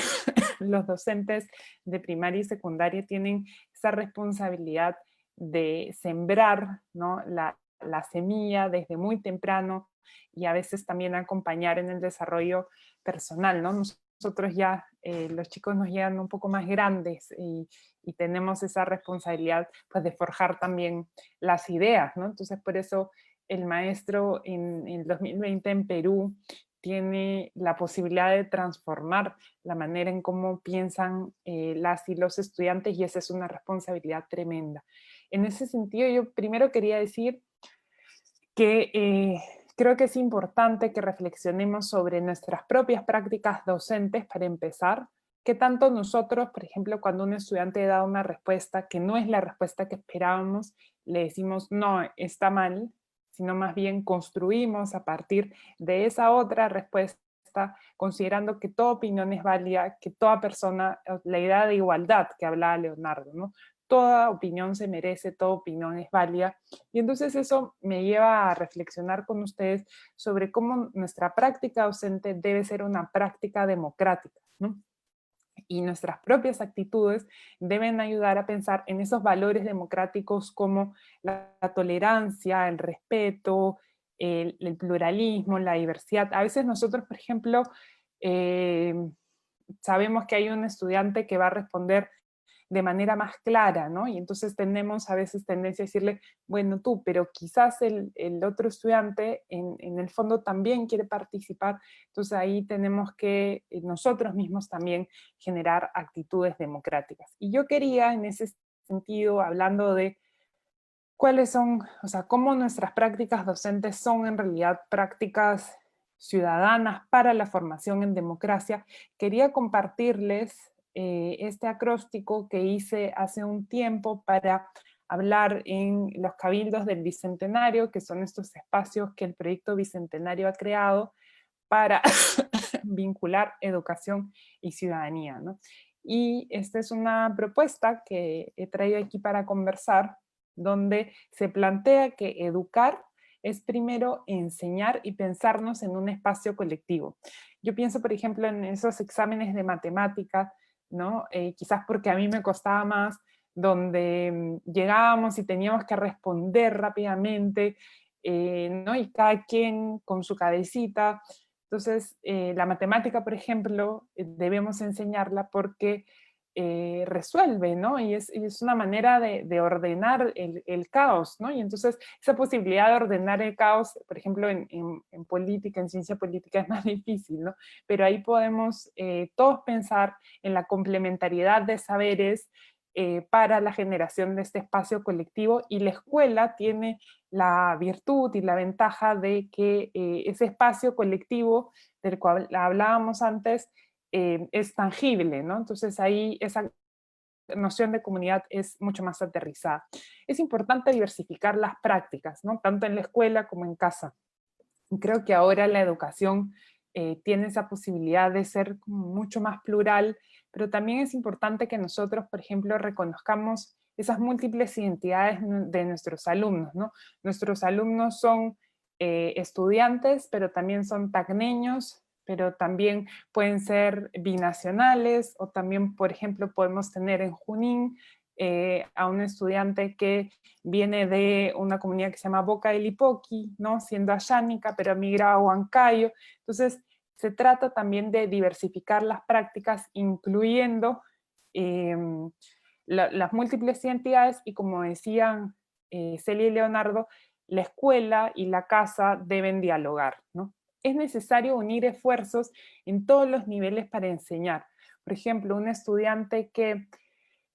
Speaker 3: los docentes de primaria y secundaria tienen esa responsabilidad de sembrar, ¿no?, la semilla desde muy temprano, y a veces también acompañar en el desarrollo personal, ¿no? Nosotros ya, los chicos nos llegan un poco más grandes y tenemos esa responsabilidad, pues, de forjar también las ideas, ¿no? Entonces, por eso el maestro en el 2020 en Perú tiene la posibilidad de transformar la manera en cómo piensan las y los estudiantes, y esa es una responsabilidad tremenda. En ese sentido, yo primero quería decir que creo que es importante que reflexionemos sobre nuestras propias prácticas docentes para empezar. ¿Qué tanto nosotros, por ejemplo, cuando un estudiante da una respuesta que no es la respuesta que esperábamos, le decimos, no, está mal, sino más bien construimos a partir de esa otra respuesta, considerando que toda opinión es válida, que toda persona, la idea de igualdad que hablaba Leonardo, ¿no? Toda opinión se merece, toda opinión es válida. Y entonces eso me lleva a reflexionar con ustedes sobre cómo nuestra práctica docente debe ser una práctica democrática, ¿no? Y nuestras propias actitudes deben ayudar a pensar en esos valores democráticos como la tolerancia, el respeto, el pluralismo, la diversidad. A veces nosotros, por ejemplo, sabemos que hay un estudiante que va a responder de manera más clara, ¿no? Y entonces tenemos a veces tendencia a decirle, bueno, tú, pero quizás el otro estudiante en el fondo también quiere participar, entonces ahí tenemos que nosotros mismos también generar actitudes democráticas. Y yo quería, en ese sentido, hablando de cuáles son, o sea, cómo nuestras prácticas docentes son en realidad prácticas ciudadanas para la formación en democracia, quería compartirles este acróstico que hice hace un tiempo para hablar en los cabildos del Bicentenario, que son estos espacios que el proyecto Bicentenario ha creado para vincular educación y ciudadanía, ¿no? Y esta es una propuesta que he traído aquí para conversar, donde se plantea que educar es primero enseñar y pensarnos en un espacio colectivo. Yo pienso, por ejemplo, en esos exámenes de matemática, ¿no? Quizás porque a mí me costaba más, donde llegábamos y teníamos que responder rápidamente, ¿no? Y cada quien con su cabecita. Entonces, la matemática, por ejemplo, debemos enseñarla porque resuelve, ¿no? Y es una manera de ordenar el caos, ¿no? Y entonces esa posibilidad de ordenar el caos, por ejemplo, en política, en ciencia política es más difícil, ¿no? Pero ahí podemos todos pensar en la complementariedad de saberes para la generación de este espacio colectivo, y la escuela tiene la virtud y la ventaja de que ese espacio colectivo del cual hablábamos antes es tangible, ¿no? Entonces ahí esa noción de comunidad es mucho más aterrizada. Es importante diversificar las prácticas, ¿no? Tanto en la escuela como en casa. Creo que ahora la educación tiene esa posibilidad de ser mucho más plural, pero también es importante que nosotros, por ejemplo, reconozcamos esas múltiples identidades de nuestros alumnos, ¿no? Nuestros alumnos son estudiantes, pero también son tacneños, pero también pueden ser binacionales, o también, por ejemplo, podemos tener en Junín a un estudiante que viene de una comunidad que se llama Boca del Lipoqui, ¿no? Siendo ayánica, pero migra a Huancayo. Entonces, se trata también de diversificar las prácticas, incluyendo las múltiples identidades, y como decían Celia y Leonardo, la escuela y la casa deben dialogar, ¿no? Es necesario unir esfuerzos en todos los niveles para enseñar. Por ejemplo, un estudiante que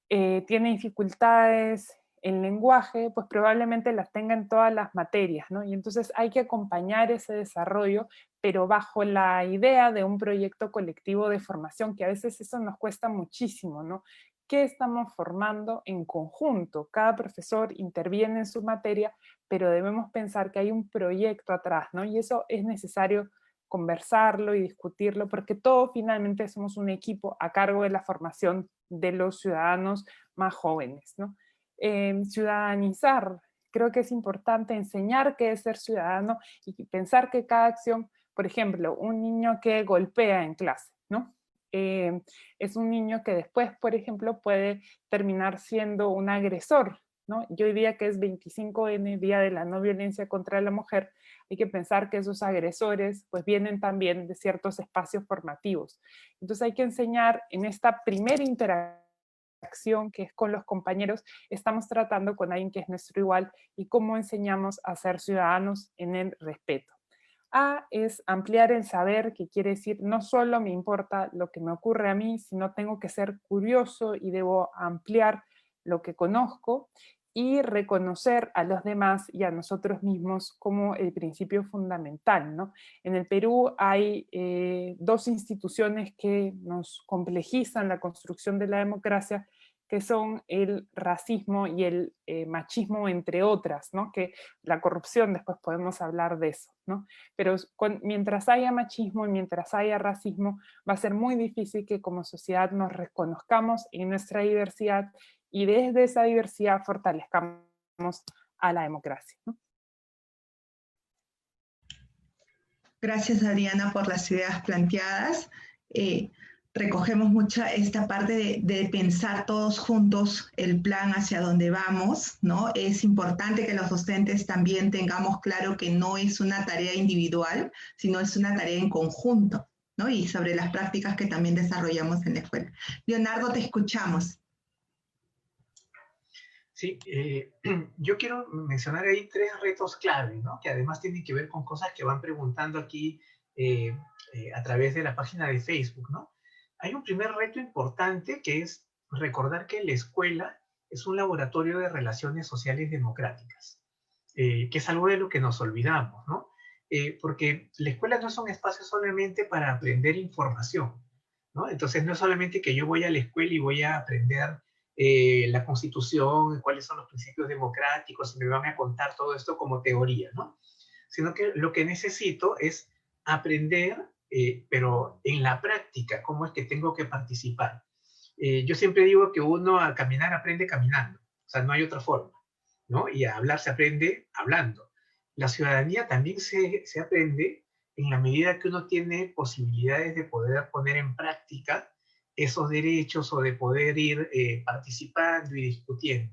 Speaker 3: tiene dificultades en lenguaje, pues probablemente las tenga en todas las materias, ¿no? Y entonces hay que acompañar ese desarrollo, pero bajo la idea de un proyecto colectivo de formación, que a veces eso nos cuesta muchísimo, ¿no? ¿Qué estamos formando en conjunto? Cada profesor interviene en su materia, pero debemos pensar que hay un proyecto atrás, ¿no? Y eso es necesario conversarlo y discutirlo, porque todos finalmente somos un equipo a cargo de la formación de los ciudadanos más jóvenes, ¿no? Ciudadanizar, creo que es importante enseñar qué es ser ciudadano y pensar que cada acción, por ejemplo, un niño que golpea en clase, ¿no? Es un niño que después, por ejemplo, puede terminar siendo un agresor, ¿no? Y hoy día que es 25N, Día de la No Violencia contra la Mujer, hay que pensar que esos agresores pues vienen también de ciertos espacios formativos. Entonces hay que enseñar en esta primera interacción que es con los compañeros, estamos tratando con alguien que es nuestro igual y cómo enseñamos a ser ciudadanos en el respeto. A es ampliar el saber, que quiere decir no solo me importa lo que me ocurre a mí, sino tengo que ser curioso y debo ampliar lo que conozco, y reconocer a los demás y a nosotros mismos como el principio fundamental, ¿no? En el Perú hay dos instituciones que nos complejizan la construcción de la democracia, que son el racismo y el machismo, entre otras, ¿no? Que la corrupción, después podemos hablar de eso, ¿no? Pero mientras haya machismo y mientras haya racismo, va a ser muy difícil que como sociedad nos reconozcamos en nuestra diversidad y desde esa diversidad fortalezcamos a la democracia, ¿no?
Speaker 1: Gracias, Adriana, por las ideas planteadas. Recogemos mucho esta parte de pensar todos juntos el plan hacia dónde vamos, ¿no? Es importante que los docentes también tengamos claro que no es una tarea individual, sino es una tarea en conjunto, ¿no? Y sobre las prácticas que también desarrollamos en la escuela. Leonardo, te escuchamos.
Speaker 2: Sí, yo quiero mencionar ahí 3 retos clave, ¿no? Que además tienen que ver con cosas que van preguntando aquí a través de la página de Facebook, ¿no? Hay un primer reto importante que es recordar que la escuela es un laboratorio de relaciones sociales democráticas, que es algo de lo que nos olvidamos, ¿no? Porque la escuela no es un espacio solamente para aprender información, ¿no? Entonces no es solamente que yo voy a la escuela y voy a aprender la Constitución, cuáles son los principios democráticos, y me van a contar todo esto como teoría, ¿no? Sino que lo que necesito es aprender, pero en la práctica, cómo es que tengo que participar. Yo siempre digo que uno a caminar aprende caminando, o sea, no hay otra forma, ¿no? Y a hablar se aprende hablando. La ciudadanía también se aprende en la medida que uno tiene posibilidades de poder poner en práctica esos derechos o de poder ir participando y discutiendo.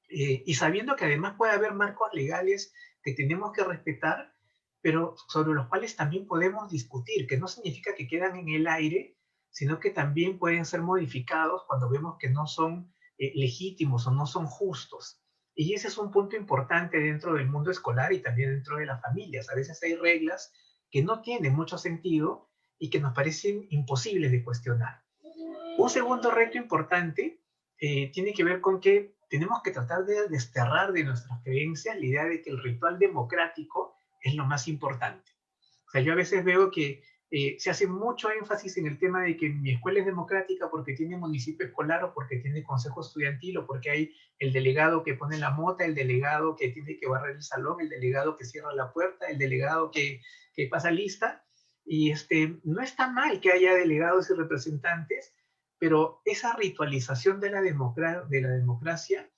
Speaker 2: Y sabiendo que además puede haber marcos legales que tenemos que respetar, pero sobre los cuales también podemos discutir, que no significa que quedan en el aire, sino que también pueden ser modificados cuando vemos que no son legítimos o no son justos. Y ese es un punto importante dentro del mundo escolar y también dentro de las familias. A veces hay reglas que no tienen mucho sentido y que nos parecen imposibles de cuestionar. Un segundo reto importante tiene que ver con que tenemos que tratar de desterrar de nuestras creencias la idea de que el ritual democrático es lo más importante. O sea, yo a veces veo que se hace mucho énfasis en el tema de que mi escuela es democrática porque tiene municipio escolar o porque tiene consejo estudiantil o porque hay el delegado que pone la mota, el delegado que tiene que barrer el salón, el delegado que cierra la puerta, el delegado que pasa lista. Y no está mal que haya delegados y representantes, pero esa ritualización de la democracia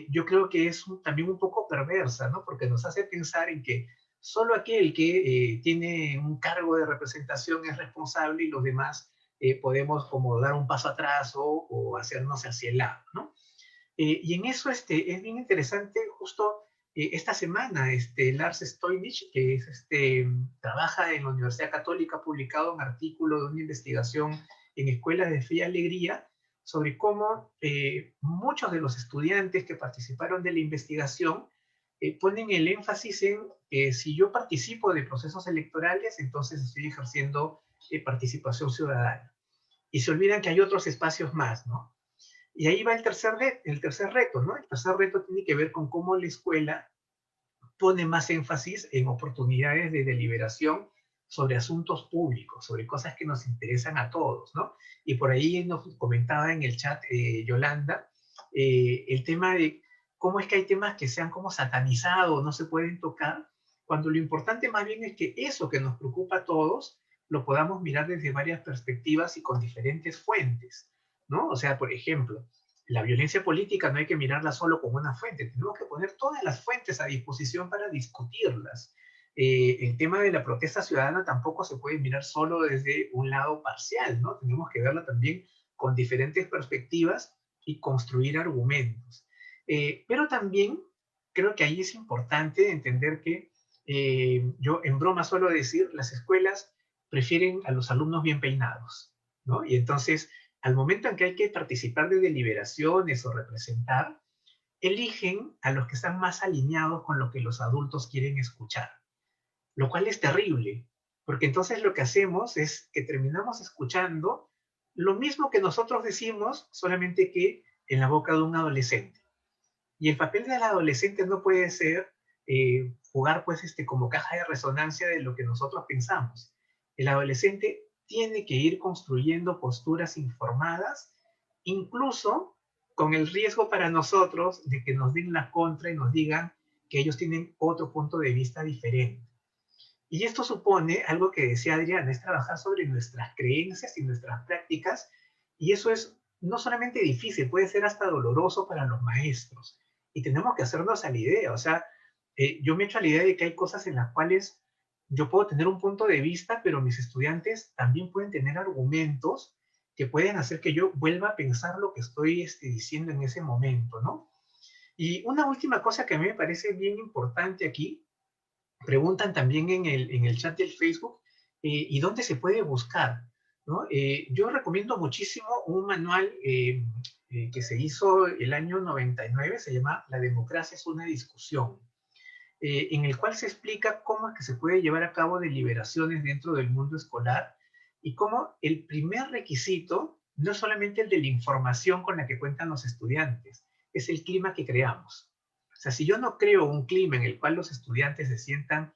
Speaker 2: yo creo que es también un poco perversa, ¿no? Porque nos hace pensar en que solo aquel que tiene un cargo de representación es responsable y los demás podemos como dar un paso atrás o hacernos hacia el lado, ¿no? Y en eso es bien interesante justo Esta semana, Lars Stoinich, que es, trabaja en la Universidad Católica, ha publicado un artículo de una investigación en Escuelas de Fe y Alegría sobre cómo muchos de los estudiantes que participaron de la investigación ponen el énfasis en si yo participo de procesos electorales, entonces estoy ejerciendo participación ciudadana. Y se olvidan que hay otros espacios más, ¿no? Y ahí va el tercer reto, ¿no? El tercer reto tiene que ver con cómo la escuela pone más énfasis en oportunidades de deliberación sobre asuntos públicos, sobre cosas que nos interesan a todos, ¿no? Y por ahí nos comentaba en el chat Yolanda el tema de cómo es que hay temas que se han como satanizado, no se pueden tocar, cuando lo importante más bien es que eso que nos preocupa a todos lo podamos mirar desde varias perspectivas y con diferentes fuentes, ¿no? O sea, por ejemplo, la violencia política no hay que mirarla solo como una fuente, tenemos que poner todas las fuentes a disposición para discutirlas. El tema de la protesta ciudadana tampoco se puede mirar solo desde un lado parcial, ¿no? Tenemos que verla también con diferentes perspectivas y construir argumentos. Pero también creo que ahí es importante entender que yo en broma suelo decir, las escuelas prefieren a los alumnos bien peinados, ¿no? Y entonces, al momento en que hay que participar de deliberaciones o representar, eligen a los que están más alineados con lo que los adultos quieren escuchar, lo cual es terrible, porque entonces lo que hacemos es que terminamos escuchando lo mismo que nosotros decimos, solamente que en la boca de un adolescente. Y el papel del adolescente no puede ser jugar pues como caja de resonancia de lo que nosotros pensamos. El adolescente tiene que ir construyendo posturas informadas, incluso con el riesgo para nosotros de que nos den la contra y nos digan que ellos tienen otro punto de vista diferente. Y esto supone, algo que decía Adriana, es trabajar sobre nuestras creencias y nuestras prácticas, y eso es no solamente difícil, puede ser hasta doloroso para los maestros. Y tenemos que hacernos a la idea, o sea, yo me echo a la idea de que hay cosas en las cuales yo puedo tener un punto de vista, pero mis estudiantes también pueden tener argumentos que pueden hacer que yo vuelva a pensar lo que estoy diciendo en ese momento, ¿no? Y una última cosa que a mí me parece bien importante aquí, preguntan también en el chat del Facebook, ¿y dónde se puede buscar? ¿No? Yo recomiendo muchísimo un manual que se hizo el año 99, se llama La democracia es una discusión, en el cual se explica cómo es que se puede llevar a cabo deliberaciones dentro del mundo escolar y cómo el primer requisito no es solamente el de la información con la que cuentan los estudiantes, es el clima que creamos. O sea, si yo no creo un clima en el cual los estudiantes se sientan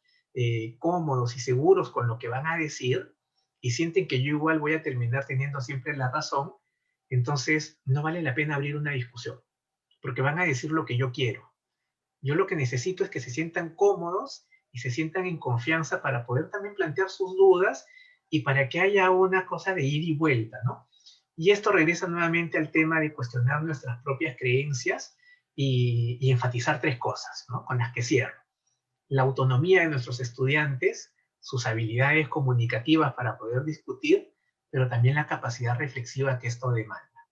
Speaker 2: cómodos y seguros con lo que van a decir y sienten que yo igual voy a terminar teniendo siempre la razón, entonces no vale la pena abrir una discusión, porque van a decir lo que yo quiero. Yo lo que necesito es que se sientan cómodos y se sientan en confianza para poder también plantear sus dudas y para que haya una cosa de ida y vuelta, ¿no? Y esto regresa nuevamente al tema de cuestionar nuestras propias creencias y enfatizar tres cosas, ¿no? Con las que cierro. La autonomía de nuestros estudiantes, sus habilidades comunicativas para poder discutir, pero también la capacidad reflexiva que esto demanda.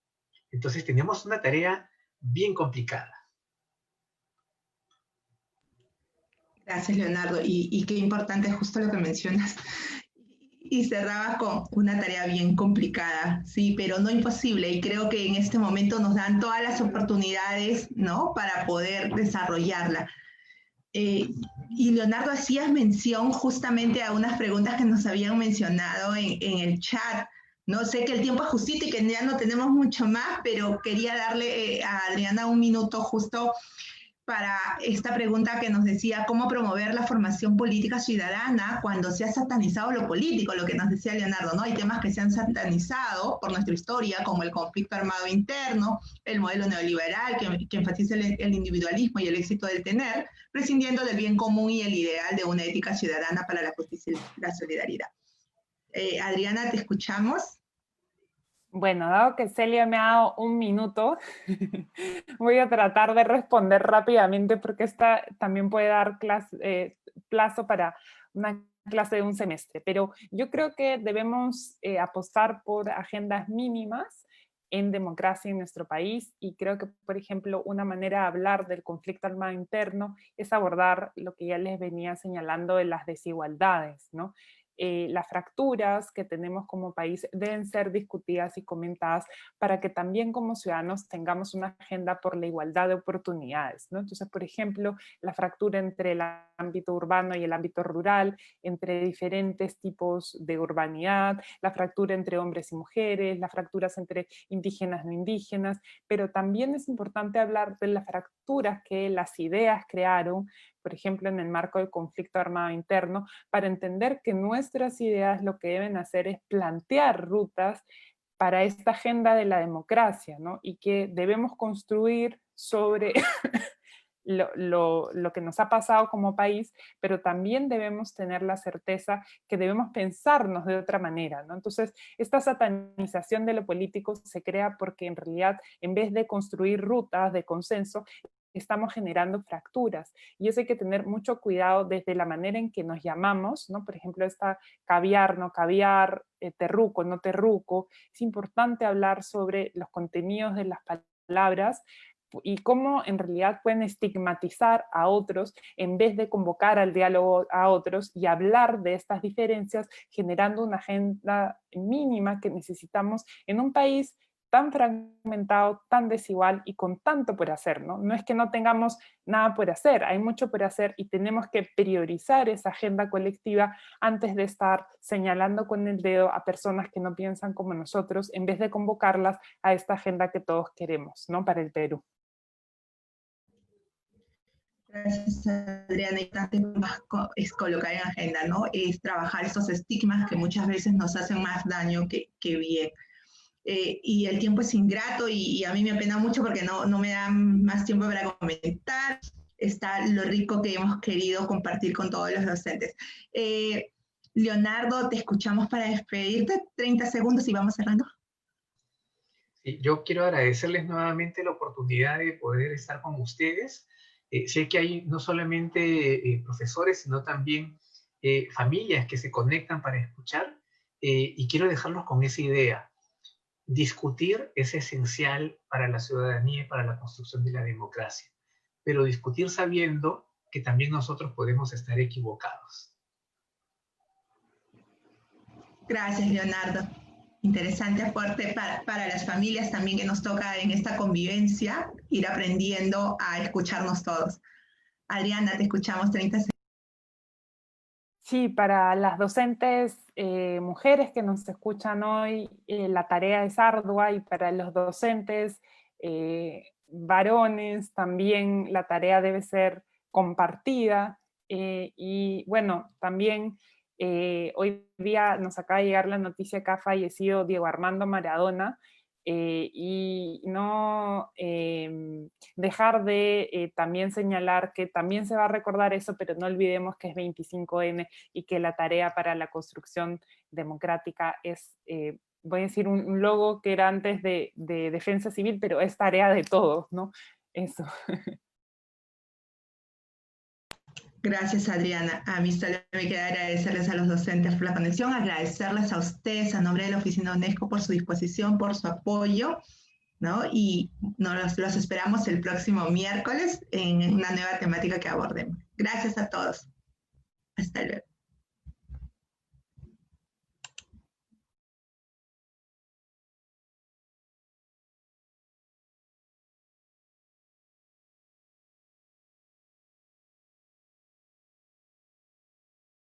Speaker 2: Entonces tenemos una tarea bien complicada.
Speaker 1: Gracias, Leonardo. Y qué importante es justo lo que mencionas. Y cerrabas con una tarea bien complicada, sí, pero no imposible. Y creo que en este momento nos dan todas las oportunidades, ¿no?, para poder desarrollarla. Y Leonardo, hacías mención justamente a unas preguntas que nos habían mencionado en el chat. No sé que el tiempo es justito y que ya no tenemos mucho más, pero quería darle a Adriana un minuto justo para esta pregunta que nos decía cómo promover la formación política ciudadana cuando se ha satanizado lo político, lo que nos decía Leonardo, ¿no? Hay temas que se han satanizado por nuestra historia, como el conflicto armado interno, el modelo neoliberal que enfatiza el individualismo y el éxito del tener, prescindiendo del bien común y el ideal de una ética ciudadana para la justicia y la solidaridad. Adriana, te escuchamos.
Speaker 3: Bueno, dado que Celia me ha dado un minuto, voy a tratar de responder rápidamente porque esta también puede dar plazo para una clase de un semestre. Pero yo creo que debemos apostar por agendas mínimas en democracia en nuestro país, y creo que, por ejemplo, una manera de hablar del conflicto armado interno es abordar lo que ya les venía señalando de las desigualdades, ¿no? Las fracturas que tenemos como país deben ser discutidas y comentadas para que también como ciudadanos tengamos una agenda por la igualdad de oportunidades, ¿no? Entonces, por ejemplo, la fractura entre el ámbito urbano y el ámbito rural, entre diferentes tipos de urbanidad, la fractura entre hombres y mujeres, las fracturas entre indígenas no indígenas, pero también es importante hablar de las fracturas que las ideas crearon, por ejemplo, en el marco del conflicto armado interno, para entender que nuestras ideas lo que deben hacer es plantear rutas para esta agenda de la democracia, ¿no? Y que debemos construir sobre lo que nos ha pasado como país, pero también debemos tener la certeza que debemos pensarnos de otra manera, ¿no? Entonces, esta satanización de lo político se crea porque en realidad, en vez de construir rutas de consenso, estamos generando fracturas, y eso hay que tener mucho cuidado desde la manera en que nos llamamos, ¿no? Por ejemplo, esta caviar, no caviar, terruco, no terruco. Es importante hablar sobre los contenidos de las palabras y cómo en realidad pueden estigmatizar a otros en vez de convocar al diálogo a otros y hablar de estas diferencias, generando una agenda mínima que necesitamos en un país tan fragmentado, tan desigual y con tanto por hacer, ¿no? No es que no tengamos nada por hacer, hay mucho por hacer y tenemos que priorizar esa agenda colectiva antes de estar señalando con el dedo a personas que no piensan como nosotros, en vez de convocarlas a esta agenda que todos queremos, ¿no? Para el Perú.
Speaker 1: Gracias, Adriana. Y más es colocar en agenda, ¿no? Es trabajar esos estigmas que muchas veces nos hacen más daño que bien. Y el tiempo es ingrato y a mí me apena mucho porque no me dan más tiempo para comentar. Está lo rico que hemos querido compartir con todos los docentes. Leonardo, te escuchamos para despedirte. 30 segundos y vamos cerrando.
Speaker 2: Sí, yo quiero agradecerles nuevamente la oportunidad de poder estar con ustedes. Sé que hay no solamente profesores, sino también familias que se conectan para escuchar, y quiero dejarlos con esa idea. Discutir es esencial para la ciudadanía y para la construcción de la democracia, pero discutir sabiendo que también nosotros podemos estar equivocados.
Speaker 1: Gracias, Leonardo. Interesante aporte para las familias también que nos toca en esta convivencia, ir aprendiendo a escucharnos todos. Adriana, te escuchamos 30 segundos.
Speaker 3: Sí, para las docentes mujeres que nos escuchan hoy, la tarea es ardua, y para los docentes varones también la tarea debe ser compartida. Y bueno, también hoy día nos acaba de llegar la noticia que ha fallecido Diego Armando Maradona, y no dejar de también señalar que también se va a recordar eso, pero no olvidemos que es 25N y que la tarea para la construcción democrática es, voy a decir un logo que era antes de defensa civil, pero es tarea de todos, ¿no? Eso.
Speaker 1: Gracias, Adriana. A mí solo me queda agradecerles a los docentes por la conexión, agradecerles a ustedes a nombre de la Oficina UNESCO por su disposición, por su apoyo, ¿no? Y los esperamos el próximo miércoles en una nueva temática que abordemos. Gracias a todos. Hasta luego.